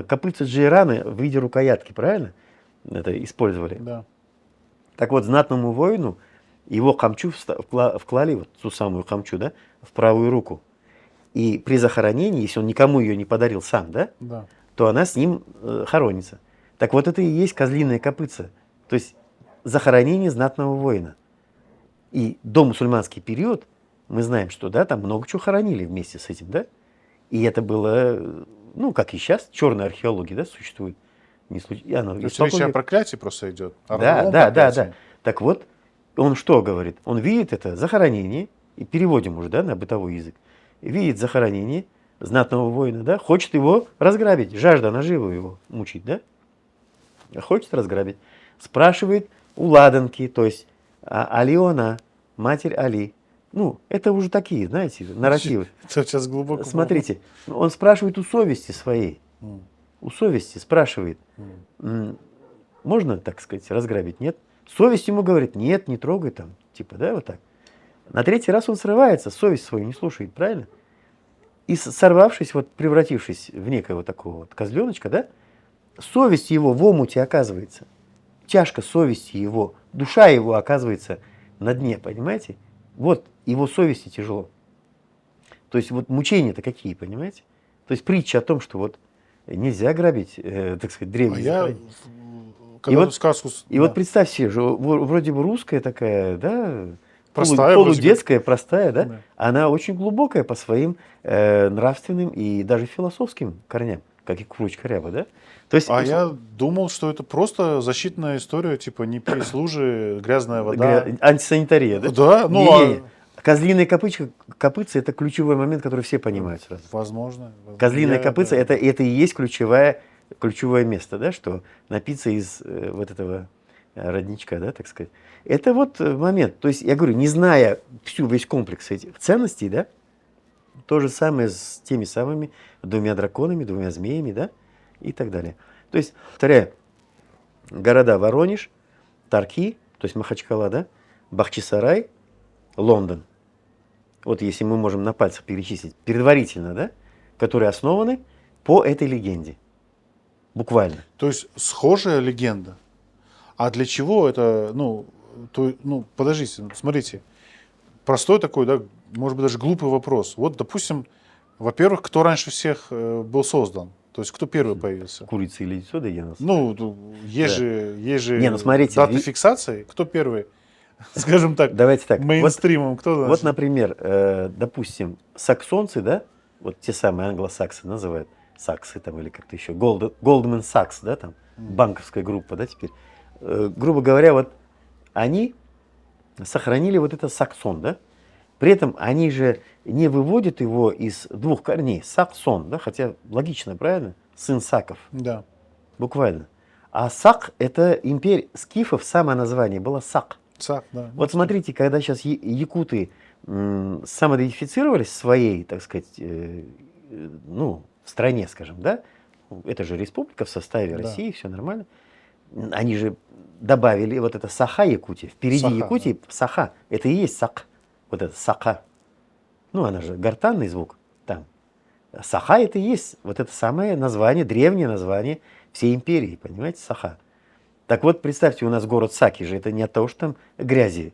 копытце Джейрана в виде рукоятки, правильно? Это использовали. Да. Так вот, знатному воину его камчу вклали, вот ту самую камчу, да, в правую руку. И при захоронении, если он никому ее не подарил сам, да, Да. то она с ним хоронится. Так вот, это и есть козлиное копытце. То есть захоронение знатного воина. И до мусульманский период мы знаем, что да, там много чего хоронили вместе с этим, да. И это было, ну, как и сейчас, черная археология, да, существует. Не То есть речь о проклятии просто идет. О Да, родовом да, да, проклятии. да. Так вот, он что говорит? Он видит это захоронение, и переводим уже, да, на бытовой язык. Видит захоронение знатного воина, да, хочет его разграбить, жажда наживу его мучить, да, хочет разграбить. Спрашивает у ладанки, то есть Алиона, матерь Али. Ну, это уже такие, знаете, нарративы. Это сейчас глубоко. Смотрите, он спрашивает у совести своей, у совести спрашивает: можно, так сказать, разграбить, нет? Совесть ему говорит: нет, не трогай там, типа, да, вот так. На третий раз он срывается, совесть свою не слушает, правильно? И сорвавшись, вот превратившись в некого такого вот козленочка, да, совесть его в омуте оказывается, тяжко совести его, душа его оказывается на дне, понимаете? Вот его совести тяжело. То есть вот мучения-то какие, понимаете? То есть притча о том, что вот нельзя грабить, так сказать, А древние я, захоронения. когда вот- эту сказку... И вот представь себе, что вроде бы русская такая, да, Простая вроде полудетская, простая, да? Да. Она очень глубокая по своим нравственным и даже философским корням, как и Курочка Ряба, да? То есть, А я думал, что это просто защитная история, типа не пей с лужи, грязная вода. антисанитария, да? Да, ну, Не-не-не. Козлиное копытце — это ключевой момент, который все понимают сразу. Возможно. Козлиное Я- копытце да. это и есть ключевое место, да, что напиться из вот этого родничка, да, так сказать. Это вот момент. То есть, я говорю, не зная весь комплекс этих ценностей, да, то же самое с теми самыми двумя драконами, двумя змеями, да, и так далее. То есть, повторяю, города Воронеж, Тарки, то есть Махачкала, да, Бахчисарай, Лондон. Вот если мы можем на пальцах перечислить предварительно, да, которые основаны по этой легенде. Буквально. То есть схожая легенда. А для чего это, ну, подождите, смотрите. Простой такой, да, может быть, даже глупый вопрос. Вот, допустим, во-первых, кто раньше всех был создан? То есть кто первый появился? Курица или яйцо, да, Янос? Ну, есть Да. же Не, ну смотрите, даты фиксации. Кто первый скажем так, Давайте так. мейнстримом, кто Вот, значит? например, допустим, саксонцы, да, вот те самые англосаксы называют, саксы там или как-то еще, Goldman Sachs, да, там, банковская группа, да, теперь. Грубо говоря, вот они сохранили вот это саксон, да, при этом они же не выводят его из двух корней, саксон, да, хотя логично, правильно, сын Саков, Да. буквально. А Сак, это империя скифов, самое название было Сак. Сак, да. Вот смотрите, когда сейчас якуты самоидентифицировались своей, так сказать, ну, в стране, скажем, да, это же республика в составе Да. России, все нормально. Они же добавили вот это Саха Якутия. Впереди Саха, Якутии Саха. Это и есть Сак. Вот это Саха. Ну, она же гортанный звук там. Саха это и есть вот это самое название, древнее название всей империи, понимаете, Саха. Так вот, представьте, у нас город Саки же, это не от того, что там грязи,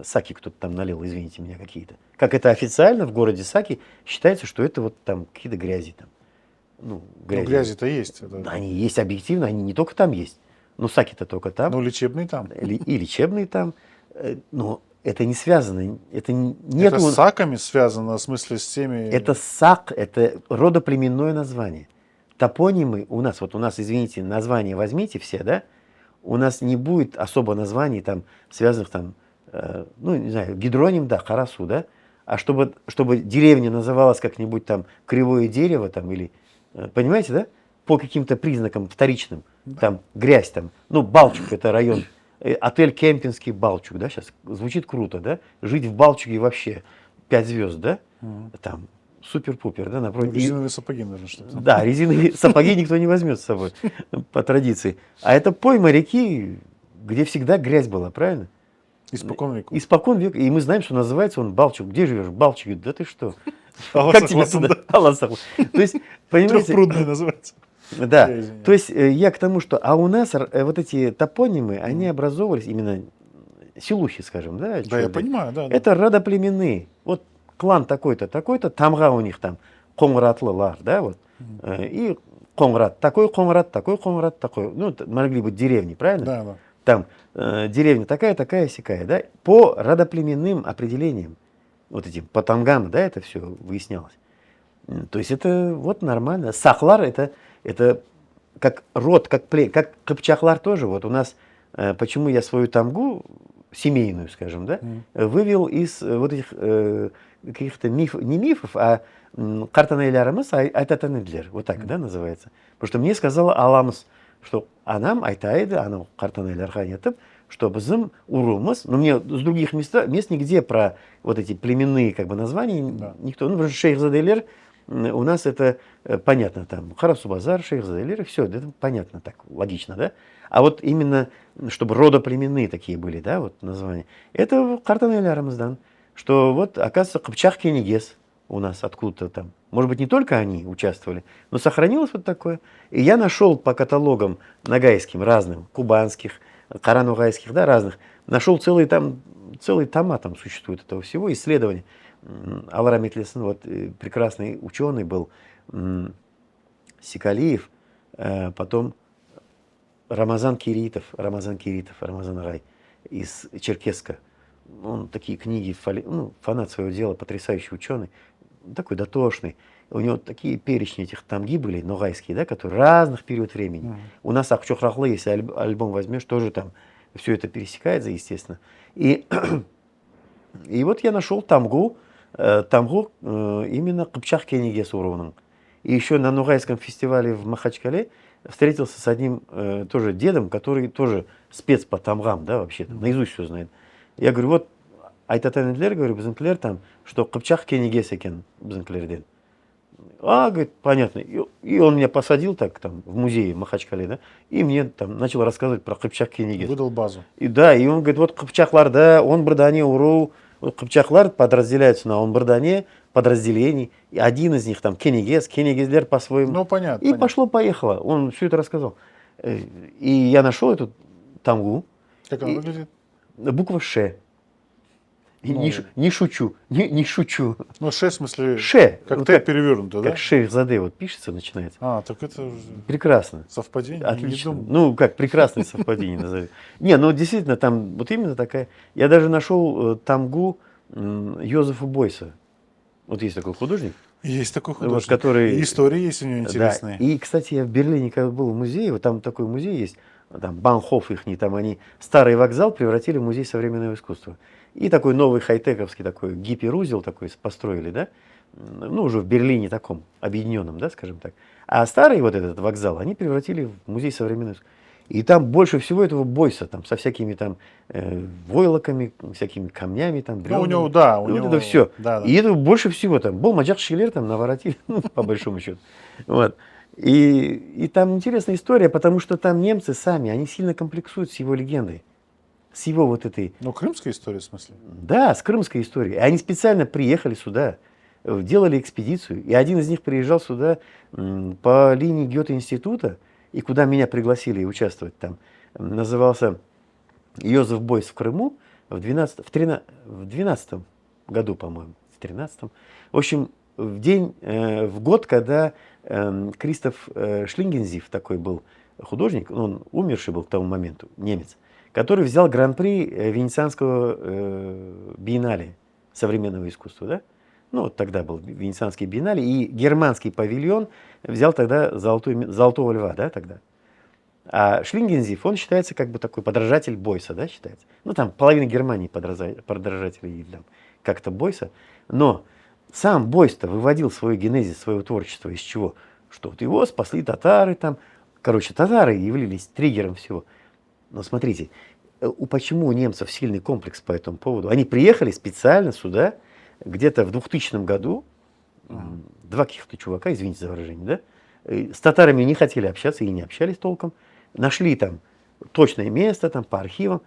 Саки кто-то там налил, извините меня, какие-то. Как это официально в городе Саки считается, что это вот там какие-то грязи там. Ну, Ну, грязи-то есть. Да, они есть объективно, они не только там есть. Но Саки-то только там. Ну, лечебный там. И лечебные там. Но это не связано. Это Это с саками связано, в смысле, с теми... Это Сак, это родоплеменное название. Топонимы у нас, вот у нас, извините, названия возьмите все, да? У нас не будет особо названий там, связанных там, ну, не знаю, гидроним, да, Харасу, да? А чтобы деревня называлась как-нибудь там Кривое дерево там или, понимаете, да? По каким-то признакам вторичным, там грязь там, ну, Балчуг это район, отель Кемпинский Балчуг, да, сейчас звучит круто, да? Жить в Балчуге вообще 5 звезд, да? Там супер-пупер, да, напротив. Резиновые сапоги, наверное, что-то. Да, резиновые сапоги никто не возьмет с собой, по традиции. А это пойма реки, где всегда грязь была, правильно? Испокон веков. Испокон века. И мы знаем, что называется он Балчуг. Где живешь? Балчуг. Да ты что? Алла Как тебя согласен, туда? да. Алла согласен. То есть, понимаете, Трехпрудный называется. да. Я извиняюсь. То есть я к тому, что, а у нас вот эти топонимы, они образовывались именно силухи, скажем, да? Да, я человек. понимаю, да. Это родоплеменные. Вот клан такой-то, такой-то, тамга у них там, Конгратлылар, да, вот. И Конграт, такой, такой. Ну, могли быть деревни, правильно? Да, да. Там деревня такая, такая, сякая, да, по родоплеменным определениям, вот этим, по тангам, да, это все выяснялось. То есть это вот нормально. Сахлар это как род, как Кыпчаклар тоже. Вот у нас, почему я свою тамгу, семейную, скажем, да, вывел из вот этих каких-то мифов, не мифов, а картанайларымыз айтатанедлер, вот так, да, называется. Потому что мне сказала Аламыз, что анам айтайды, анау картанайларға нетіп, что біздің уруымыз, но мне с других мест нигде про вот эти племенные как бы названия никто, ну, потому что шейхзаделер у нас это понятно, там, Харасу-Базар, шейхзаделер, все, это понятно так, логично, да? А вот именно, чтобы родоплеменные такие были, да, вот названия, это картанайларымыздан, что вот, оказывается, Кыпчак Кенигес у нас откуда-то там. Может быть, не только они участвовали, но сохранилось вот такое. И я нашел по каталогам ногайским разным, кубанских, каранугайских, да, разных, нашел целые тома там существует этого всего, исследования. Алар Аметлесен, вот прекрасный ученый был, Сикалиев, потом Рамазан Киритов, Рамазан Агай из Черкесска. Он такие книги, ну, фанат своего дела, потрясающий ученый, такой дотошный. У него такие перечни этих тамги были, ногайские, да, которые разных период времени. У нас Акчохрахлы, если альбом возьмешь, тоже там все это пересекается, естественно. И вот я нашел тамгу именно Кыпчак Кенигес уровнем. И еще на Ногайском фестивале в Махачкале встретился с одним тоже дедом, который тоже спец по тамгам, да, вообще, наизусть все знает. Я говорю, вот айтатанедлер, говорю, бізінкілер там, что Кыпчак Кенигес екен бізінкілерден. А, говорит, понятно. И он меня посадил так там в музее Махачкале, да, и мне там начал рассказывать про Кыпчак Кенигес. Выдал базу. И да, и он говорит, вот Кыпчакларда, он Бардане уру, вот Кыпчаклар подразделяются на он Бардане подразделений, и один из них там Кенигезлер по-своему. Ну, понятно. И пошло-поехало, он все это рассказал. И я нашел эту тамгу. Как она выглядит? Буква Ш. Не, не шучу, не шучу. Ну, ше, в смысле, Ше. как вот Т перевернуто, да? как Шейхзаде вот пишется, начинается. А, так это Прекрасно. совпадение? Отлично. Не думаю. Ну, как прекрасное совпадение назовем. Не, ну действительно, там вот именно такая. Я даже нашел тамгу Йозефа Бойса. Вот есть такой художник. Есть такой Вот, художник. который... И истории есть у него интересные. Да. И, кстати, я в Берлине, когда был в музее, вот там такой музей есть, там Банхоф ихний, там они старый вокзал превратили в музей современного искусства. И такой новый хай-тековский такой гипер-узел такой построили, да, ну, уже в Берлине таком, объединенном, да, скажем так. А старый вот этот вокзал они превратили в музей современного искусства. И там больше всего этого Бойса, там, со всякими там войлоками, всякими камнями, там, Ну, у бревнами. него, да, у Вот него... это все. Да, да. И это больше всего там. Был Маджах Шиллер, там наворотили, ну, по большому счету. Вот. И там интересная история, потому что там немцы сами, они сильно комплексуют с его легендой. С его вот этой... Ну, крымская история, в смысле? Да, с крымской историей. И они специально приехали сюда, делали экспедицию. И один из них приезжал сюда по линии Гёте-института, и куда меня пригласили участвовать там, назывался Йозеф Бойс в Крыму в 12 году, по-моему, в 13-м. В общем, в год, когда Кристоф Шлингензиф, такой был художник, он умерший был к тому моменту, немец, который взял гран-при Венецианского биеннале современного искусства, да? Ну, вот тогда был Венецианский биеннале, и германский павильон взял тогда золотого льва, да, тогда. А Шлингензиф, он считается как бы такой подражатель Бойса, да, считается. Ну, там половина Германии подражателей там, как-то Бойса. Но сам Бойс-то выводил свой генезис, своего творчества из чего? Что вот его спасли татары там. Короче, татары являлись триггером всего. Но смотрите, почему у немцев сильный комплекс по этому поводу? Они приехали специально сюда, где-то в 2000 году, два каких-то чувака, извините за выражение, да, с татарами не хотели общаться и не общались толком. Нашли там точное место там, по архивам.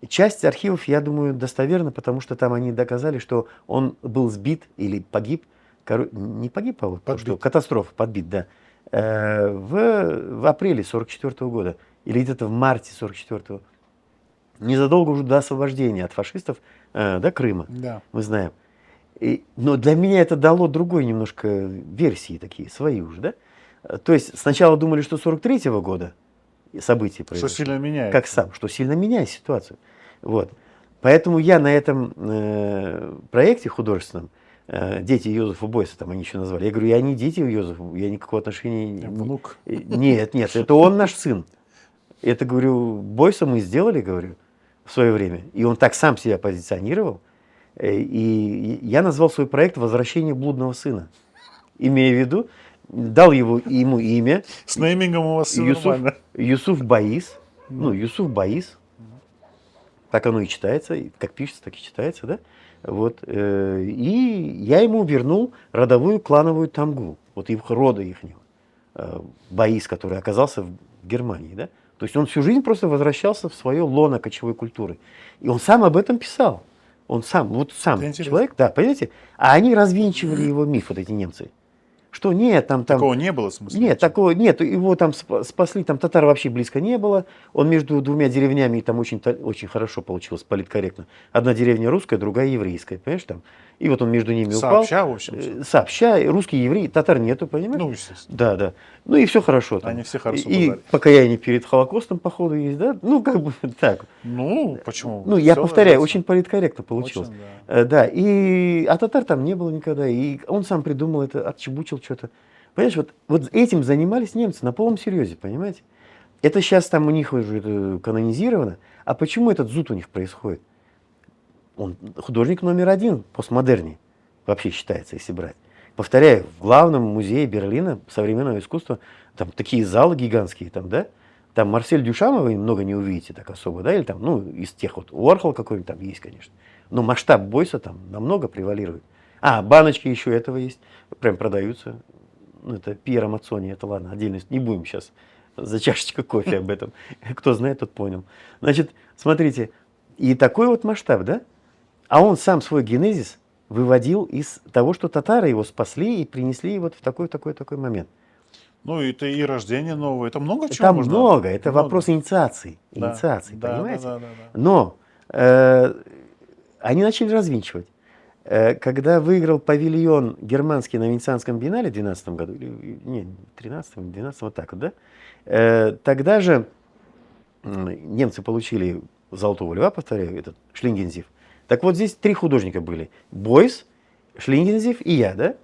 Часть архивов, я думаю, достоверна, потому что там они доказали, что он был сбит или погиб. Не погиб, а вот что, катастрофа, подбит, да. В апреле 1944 года. Или где-то в марте 1944. Незадолго уже до освобождения от фашистов, да, Крыма, Да. мы знаем. Но для меня это дало другой немножко версии такие, свои уже, да. То есть сначала думали, что 43-го года события произошли. Что сильно меняет. Как сам, что сильно меняет ситуацию. Вот. Поэтому я на этом проекте художественном, дети Йозефа Бойса, там они еще назвали, я говорю, я не дети Йозефа, я никакого отношения... Внук. Нет, это он наш сын. Это, говорю, Бойса мы сделали, говорю, в свое время. И он так сам себя позиционировал. И я назвал свой проект «Возвращение блудного сына». Имея в виду, дал ему имя. С неймингом у вас все нормально. Юсуф Баис. Ну, Юсуф Баис. Так оно и читается, как пишется, так и читается, да? Вот. И я ему вернул родовую клановую тамгу, вот их рода ихнего. Баис, который оказался в Германии, да? То есть он всю жизнь просто возвращался в свое лоно кочевой культуры. И он сам об этом писал. Он сам, вот сам человек, да, понимаете? А они развенчивали его миф, вот эти немцы. Что нет, там... Такого не было, в смысле? Нет, такого нет. Его там спасли, там татар вообще близко не было. Он между двумя деревнями, там очень хорошо получилось, политкорректно. Одна деревня русская, другая еврейская, понимаешь, там. И вот он между ними упал. Сообща, в общем. Сообща, русский, еврей, татар нету, понимаешь? Ну, естественно. Да, да. Ну и все хорошо. Там. Они все хорошо И подали. покаяние перед Холокостом, походу, есть, да? Ну, как бы так. Ну, почему? Ну, я Всё повторяю, ложится. очень политкорректно получилось. Очень, да. Да, а татар там не было никогда. И он сам придумал это, отчебучил что-то. Понимаешь, вот этим занимались немцы на полном серьезе, понимаете? Это сейчас там у них уже это канонизировано. А почему этот зуд у них происходит? Он художник номер один постмодерни, вообще считается, если брать. Повторяю, в главном музее Берлина современного искусства там такие залы гигантские, там, да? Там Марсель Дюшама вы много не увидите так особо, да? Или там, ну, из тех вот, Уорхол какой-нибудь там есть, конечно. Но масштаб Бойса там намного превалирует. А, баночки еще этого есть, прям продаются. Ну, это Пьеро Мацони, это ладно, отдельность. Не будем сейчас за чашечкой кофе об этом. Кто знает, тот понял. Значит, смотрите, и такой вот масштаб, да? А он сам свой генезис выводил из того, что татары его спасли и принесли вот в такой момент. Ну, это и рождение новое, это много чего Там можно. много, это Много. вопрос инициации, Да, инициации, да, понимаете? да. Но они начали развинчивать. Когда выиграл павильон германский на Венецианском биеннале в 2012 году, или не, 13-м, 12 вот так вот, да, тогда же немцы получили «Золотого льва», повторяю, этот Шлингензиф. Так вот здесь 3 художника были. Бойс, Шлингензиф и я, да?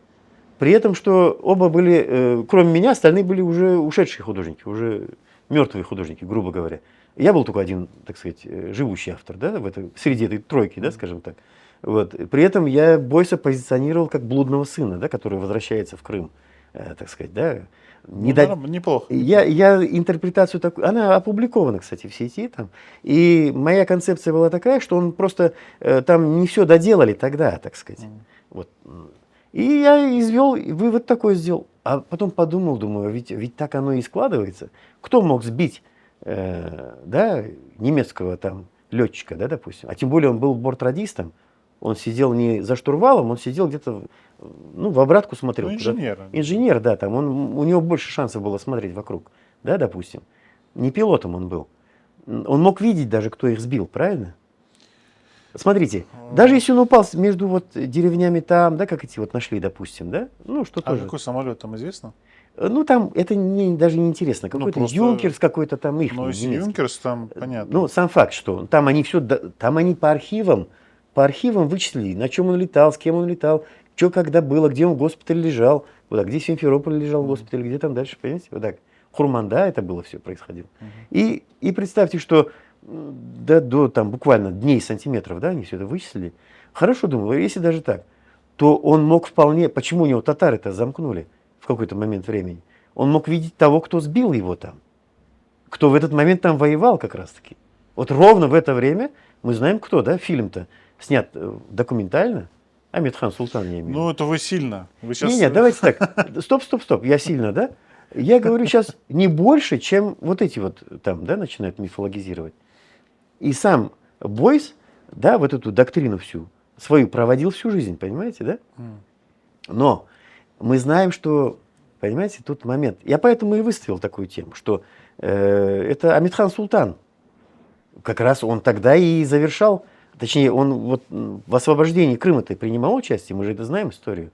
При этом, что оба были, кроме меня, остальные были уже ушедшие художники, уже мертвые художники, грубо говоря. Я был только один, так сказать, живущий автор, да, среди этой тройки, да, скажем так. Вот. При этом я Бойса позиционировал как блудного сына, да, который возвращается в Крым, так сказать, да. Неплохо. Я интерпретацию такую, она опубликована, кстати, в сети там. И моя концепция была такая, что он просто там не все доделали тогда, так сказать. Вот. И я извел, вывод такой сделал. А потом подумал, думаю, ведь так оно и складывается. Кто мог сбить да, немецкого там летчика, да, допустим? А тем более он был бортрадистом. Он сидел не за штурвалом, он сидел где-то, ну, в обратку смотрел. Ну, инженер. Инженер, да, там у него больше шансов было смотреть вокруг, да, допустим. Не пилотом он был. Он мог видеть даже, кто их сбил, правильно? Смотрите, даже если он упал между вот деревнями там, да, как эти вот нашли, допустим, да, ну, что тоже. Какой самолет там известно? Ну, там это даже не интересно. Какой-то просто... Юнкерс какой-то там их. Ну, если Юнкерс, там понятно. Ну, сам факт, что там они все, там они по архивам вычислили, на чем он летал, с кем он летал, что когда было, где он в госпитале лежал, вот так, где Симферополь лежал в госпитале, где там дальше, понимаете, вот так. Хурманда это было все происходило. И представьте, что до там буквально дней, сантиметров, да, они все это вычислили. Хорошо, думаю, если даже так, то он мог вполне, почему у него татары-то замкнули в какой-то момент времени, он мог видеть того, кто сбил его там, кто в этот момент там воевал как раз-таки. Вот ровно в это время мы знаем, кто, да, фильм-то снят документально. Амирхан Султан, я имею в виду. Ну, это вы сильно. Вы сейчас... Нет, давайте так. Стоп. Я сильно, да? Я говорю сейчас не больше, чем вот эти вот там, да, начинают мифологизировать. И сам Бойс, да, вот эту доктрину всю свою проводил всю жизнь, понимаете, да? Но мы знаем, что, понимаете, тут момент. Я поэтому и выставил такую тему, что это Амирхан Султан. Как раз он тогда и завершал, точнее, он вот в освобождении Крыма-то принимал участие, мы же это знаем историю.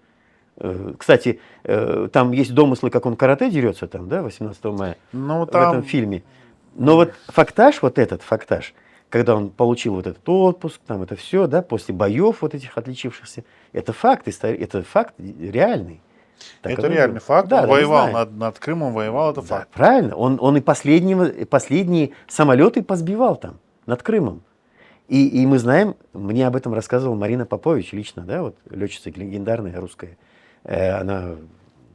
Кстати, там есть домыслы, как он карате дерется там, да, 18 мая, ну, в этом фильме. Но вот фактаж, когда он получил вот этот отпуск, там это все, да, после боев вот этих отличившихся, это факт реальный. Так это реальный факт. Да, он воевал над Крымом, воевал, это факт. Да, правильно. Он и последние самолеты позбивал там, над Крымом. И мы знаем, мне об этом рассказывала Марина Попович лично, да, вот летчица легендарная русская. Она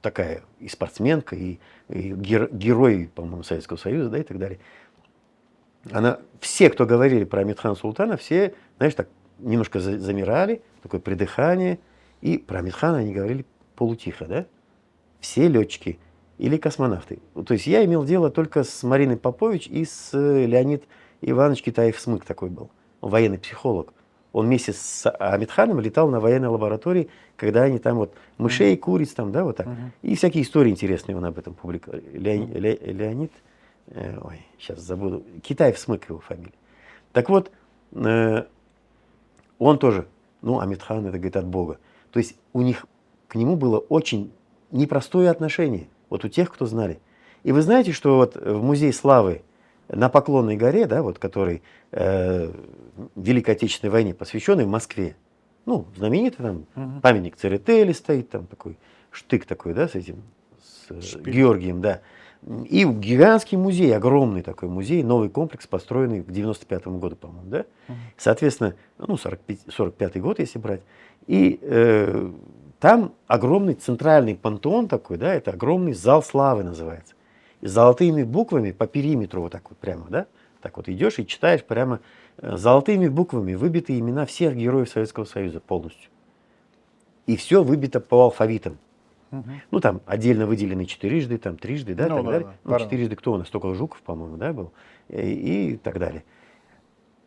такая и спортсменка, и герой, по-моему, Советского Союза, да, и так далее. Все, кто говорили про Амирхана Султана, все, знаешь, так немножко замирали, такое придыхание. И про Амирхана они говорили полутихо, да? Все летчики или космонавты. То есть я имел дело только с Мариной Попович и с Леонид Иванович Китаев-Смык такой был, военный психолог. Он вместе с Амирханом летал на военной лаборатории, когда они там вот мышей, куриц там, да, вот так. И всякие истории интересные он об этом публиковал. Леонид, ой, сейчас забуду, Китаев-Смык его фамилия. Так вот, он тоже, ну, Амирхан это, говорит, от Бога. То есть у них к нему было очень непростое отношение, вот у тех, кто знали. И вы знаете, что вот в Музее славы на Поклонной горе, да, вот, который Великой Отечественной войне посвященный в Москве, ну, знаменитый там памятник Церетели стоит, там такой штык такой, да, с этим, с Георгием, да. И гигантский музей, огромный такой музей, новый комплекс, построенный в 95-м году, по-моему, да. Соответственно, ну, 45-й год, если брать. И там огромный центральный пантеон такой, да, это огромный зал славы называется. И золотыми буквами по периметру вот так вот прямо, да, так вот идешь и читаешь прямо золотыми буквами выбиты имена всех героев Советского Союза полностью. И все выбито по алфавитам. Ну, там отдельно выделены четырежды, там трижды, да, так далее. Ну, четырежды кто у нас? Только Жуков, по-моему, да, был. И так далее.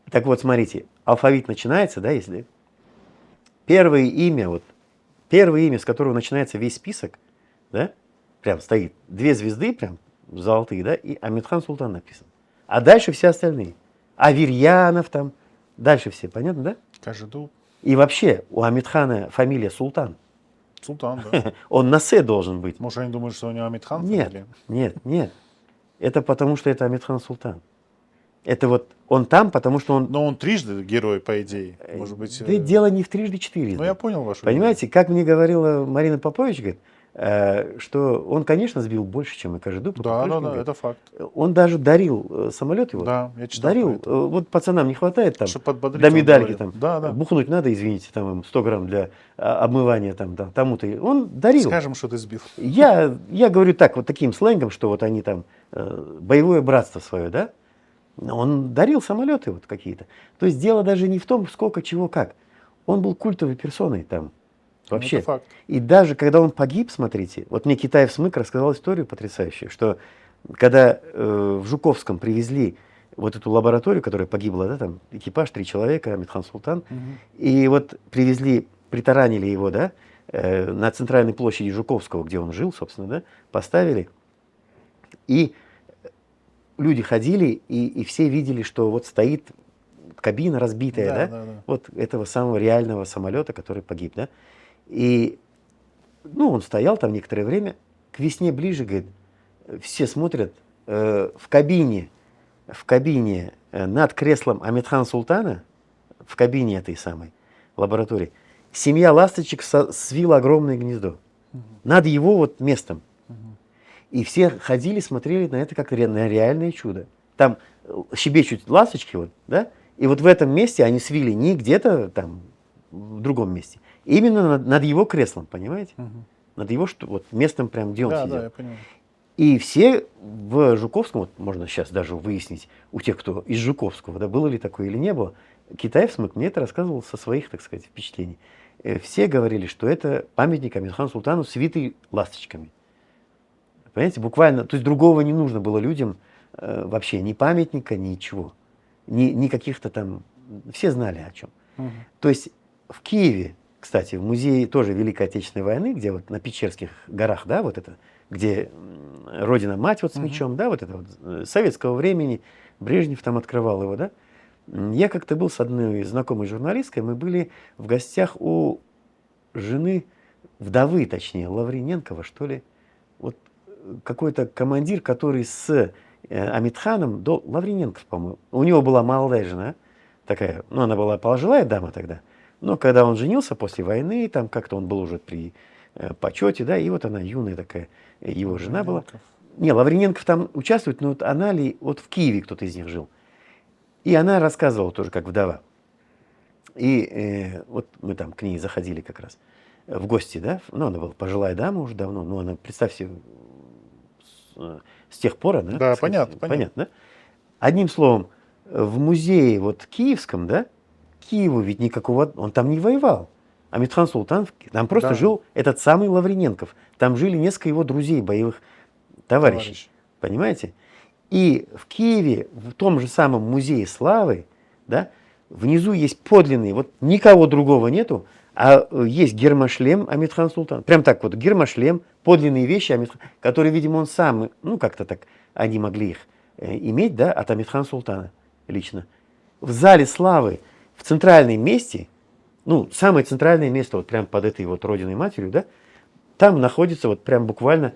Так вот, смотрите, алфавит начинается, да, если первое имя, с которого начинается весь список, да, прям стоит 2 звезды, прям золотые, да, и Амирхан Султан написан. А дальше все остальные. Аверьянов там, дальше все, понятно, да? Каждый И вообще у Амитхана фамилия Султан. султан, да. Он на «С» должен быть. Может, они думают, что у него Амитхан Нет, фамилия? нет. Это потому, что это Амитхан Султан. Это вот он там, потому что он... Но он трижды герой, по идее. Может быть... Да дело не в трижды четырежды. Ну, я понял вашу Понимаете, как мне говорила Марина Попович, говорит, что он, конечно, сбил больше, чем и Каждый. Да, это факт. Он даже дарил самолет его. Да, я читал Дарил. про это. Вот пацанам не хватает там Чтоб подбодрить, до он медальки говорил. там. Да. Бухнуть надо, извините, там им 100 грамм для обмывания там тому-то. Он дарил. Скажем, что ты сбил. Я говорю так, вот таким сленгом, что вот они там боевое братство свое, да? Он дарил самолеты вот какие-то. То есть дело даже не в том, сколько, чего, как. Он был культовой персоной там. Вообще. Это факт. И даже когда он погиб, смотрите, вот мне Китаев Смык рассказал историю потрясающую, что когда в Жуковском привезли вот эту лабораторию, которая погибла, да, там экипаж, 3 человека, Амитхан Султан, и вот привезли, притаранили его, да, на центральной площади Жуковского, где он жил, собственно, да, поставили, и люди ходили, и все видели, что вот стоит кабина разбитая, да, вот этого самого реального самолета, который погиб, да. И, ну, он стоял там некоторое время, к весне ближе, говорит, все смотрят, в кабине над креслом Амитхан Султана, в кабине этой самой лаборатории, семья ласточек свила огромное гнездо над его вот местом. И все ходили, смотрели на это как на реальное чудо. Там щебечут ласточки, вот, да, и вот в этом месте они свили не где-то там в другом месте, именно над его креслом, понимаете? Над его вот, местом, прям, где он сидел. Да, я понимаю. И все в Жуковском, вот можно сейчас даже выяснить у тех, кто из Жуковского, да, было ли такое или не было, Китаев Смык мне это рассказывал со своих, так сказать, впечатлений. Все говорили, что это памятник Амитхану Султану, свитый ласточками. Понимаете, буквально, то есть другого не нужно было людям вообще, ни памятника, ничего, ни каких-то там, все знали о чем. То есть в Киеве, кстати, в музее тоже Великой Отечественной войны, где вот на Печерских горах, да, вот это, где Родина-мать вот с мечом, да, вот это вот советского времени, Брежнев там открывал его, да. Я как-то был с одной знакомой журналисткой, мы были в гостях у жены, вдовы, точнее, Лавриненкова, что ли, вот какой-то командир, который с Амитханом, Лавриненков, по-моему, у него была молодая жена, такая, ну, она была пожилая дама тогда, но когда он женился после войны, там как-то он был уже при почете, да, и вот она юная такая, его жена была. Не, Лавриненков там участвует, но вот она ли, вот в Киеве кто-то из них жил. И она рассказывала тоже, как вдова. И вот мы там к ней заходили как раз в гости, да, ну, она была пожилая дама уже давно, но она, представьте, с тех пор она... Да, сказать, понятно. Да? Одним словом, в музее вот киевском, да, Киеву ведь никакого, он там не воевал. Амитхан Султан, там просто жил этот самый Лавриненков. Там жили несколько его друзей, боевых товарищей. Понимаете? И в Киеве, в том же самом музее славы, да, внизу есть подлинный, вот никого другого нету, а есть гермошлем Амитхан Султан. Прям так вот, гермошлем, подлинные вещи, которые, видимо, он сам, ну как-то так, они могли их иметь, да, от Амитхан Султана лично. В зале славы, в центральном месте, ну, самое центральное место, вот прям под этой вот Родиной Матерью, да, там находится вот прям буквально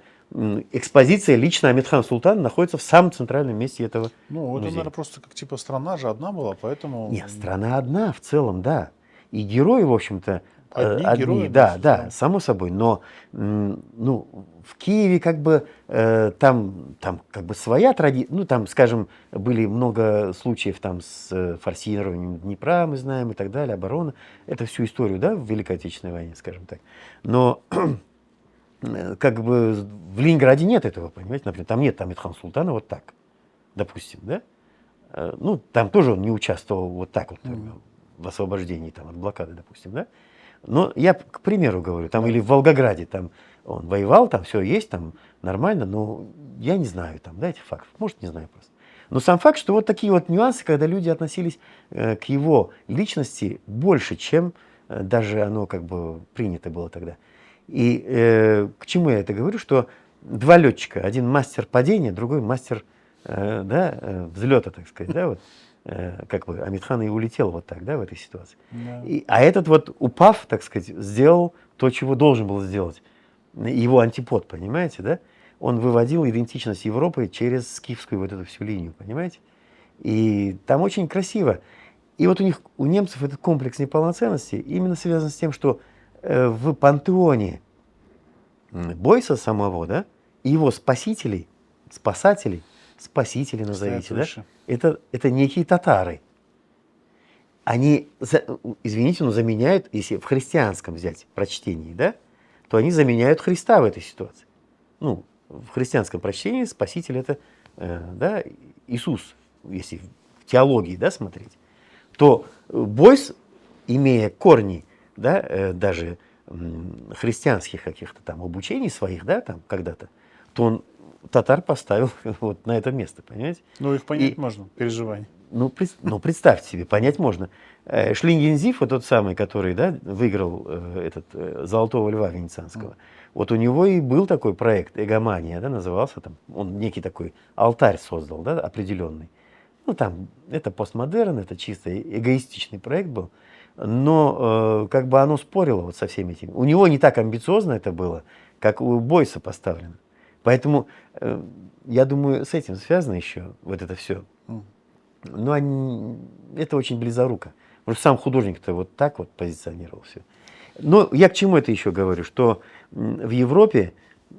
экспозиция лично Амитхан Султана находится в самом центральном месте этого Ну, это, музея. наверное, просто как типа страна же одна была, поэтому... Нет, страна одна в целом, да. И герои, в общем-то, Одни герои, да, само собой. Но ну, в Киеве как бы там как бы своя традиция. Ну, там, скажем, были много случаев там с форсированием Днепра, мы знаем, и так далее, оборона. Это всю историю, да, в Великой Отечественной войне, скажем так. Но как бы в Ленинграде нет этого, понимаете, например, там нет Амитхан Султана вот так, допустим, да. Ну, там тоже он не участвовал вот так вот в освобождении там, от блокады, допустим, да. Но я к примеру говорю, там или в Волгограде, там он воевал, там все есть, там нормально, но я не знаю там, да, этих фактов, может, не знаю просто. Но сам факт, что вот такие вот нюансы, когда люди относились к его личности больше, чем даже оно как бы принято было тогда. И к чему я это говорю, что два летчика, один мастер падения, другой мастер взлета, так сказать, да, вот. как бы Амитхан и улетел вот так, да, в этой ситуации. Да. А этот вот, упав, так сказать, сделал то, чего должен был сделать. Его антипод, понимаете, да? Он выводил идентичность Европы через скифскую вот эту всю линию, понимаете? И там очень красиво. И вот у немцев этот комплекс неполноценности именно связан с тем, что в пантеоне Бойса самого, да, и его спасителей, спасители назовите, Стоят да, выше. это некие татары. Они, извините, но заменяют, если в христианском взять прочтении, да, то они заменяют Христа в этой ситуации. Ну, в христианском прочтении спаситель это, да, Иисус, если в теологии, да, смотреть, то Бойс, имея корни, да, даже христианских каких-то там обучений своих, да, там когда-то, то он татар поставил вот на это место, понимаете? Ну, их понять можно, переживания. Ну, представьте себе, понять можно. Шлингензиф, вот тот самый, который, да, выиграл «Золотого льва» венецианского, вот у него и был такой проект «Эгомания», да, назывался там, он некий такой алтарь создал, да, определенный. Ну, там, это постмодерн, это чисто эгоистичный проект был, но как бы оно спорило вот со всеми этими. У него не так амбициозно это было, как у Бойса поставлено. Поэтому, я думаю, с этим связано еще вот это все. Но это очень близоруко. Потому что сам художник-то вот так вот позиционировал все. Но я к чему это еще говорю? Что в Европе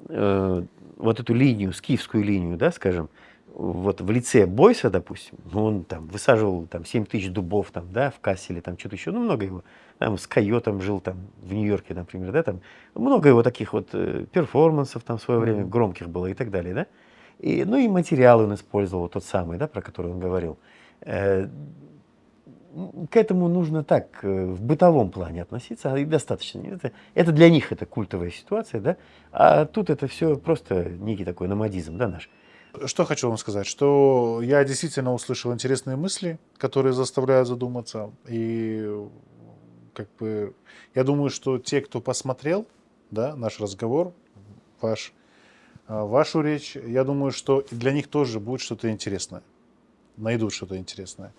вот эту линию, скифскую линию, да, скажем, вот в лице Бойса, допустим, он там высаживал там 7 тысяч дубов там, да, в Касселе, там что-то еще, ну, много его. Там с Койотом жил там в Нью-Йорке, например, да, там много его таких вот перформансов там в свое время громких было и так далее, да. И, ну и материал он использовал, тот самый, да, про который он говорил. К этому нужно так, в бытовом плане относиться, и достаточно. Это для них это культовая ситуация, да, а тут это все просто некий такой номадизм, да, наш. Что хочу вам сказать, что я действительно услышал интересные мысли, которые заставляют задуматься. И как бы я думаю, что те, кто посмотрел, да, наш разговор, вашу речь, я думаю, что для них тоже будет что-то интересное. Найдут что-то интересное.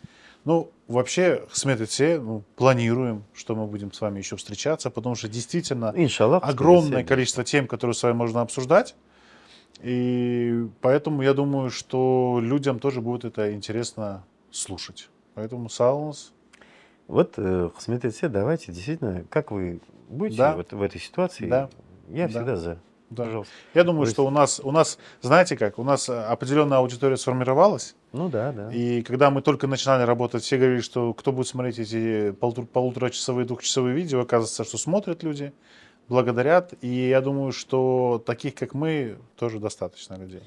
Ну, вообще, смотрите, планируем, что мы будем с вами еще встречаться, потому что действительно Иншаллах, огромное количество тем, которые с вами можно обсуждать. И поэтому я думаю, что людям тоже будет это интересно слушать. Поэтому, Саунс. Вот, смотрите, давайте, действительно, как вы будете Да. вот в этой ситуации, Да. я Да. всегда за. Да. Пожалуйста. Я думаю, То что у нас, знаете как, у нас определенная аудитория сформировалась. Ну да, да. И когда мы только начинали работать, все говорили, что кто будет смотреть эти полуторачасовые, двухчасовые видео, оказывается, что смотрят люди, благодарят. И я думаю, что таких, как мы, тоже достаточно людей.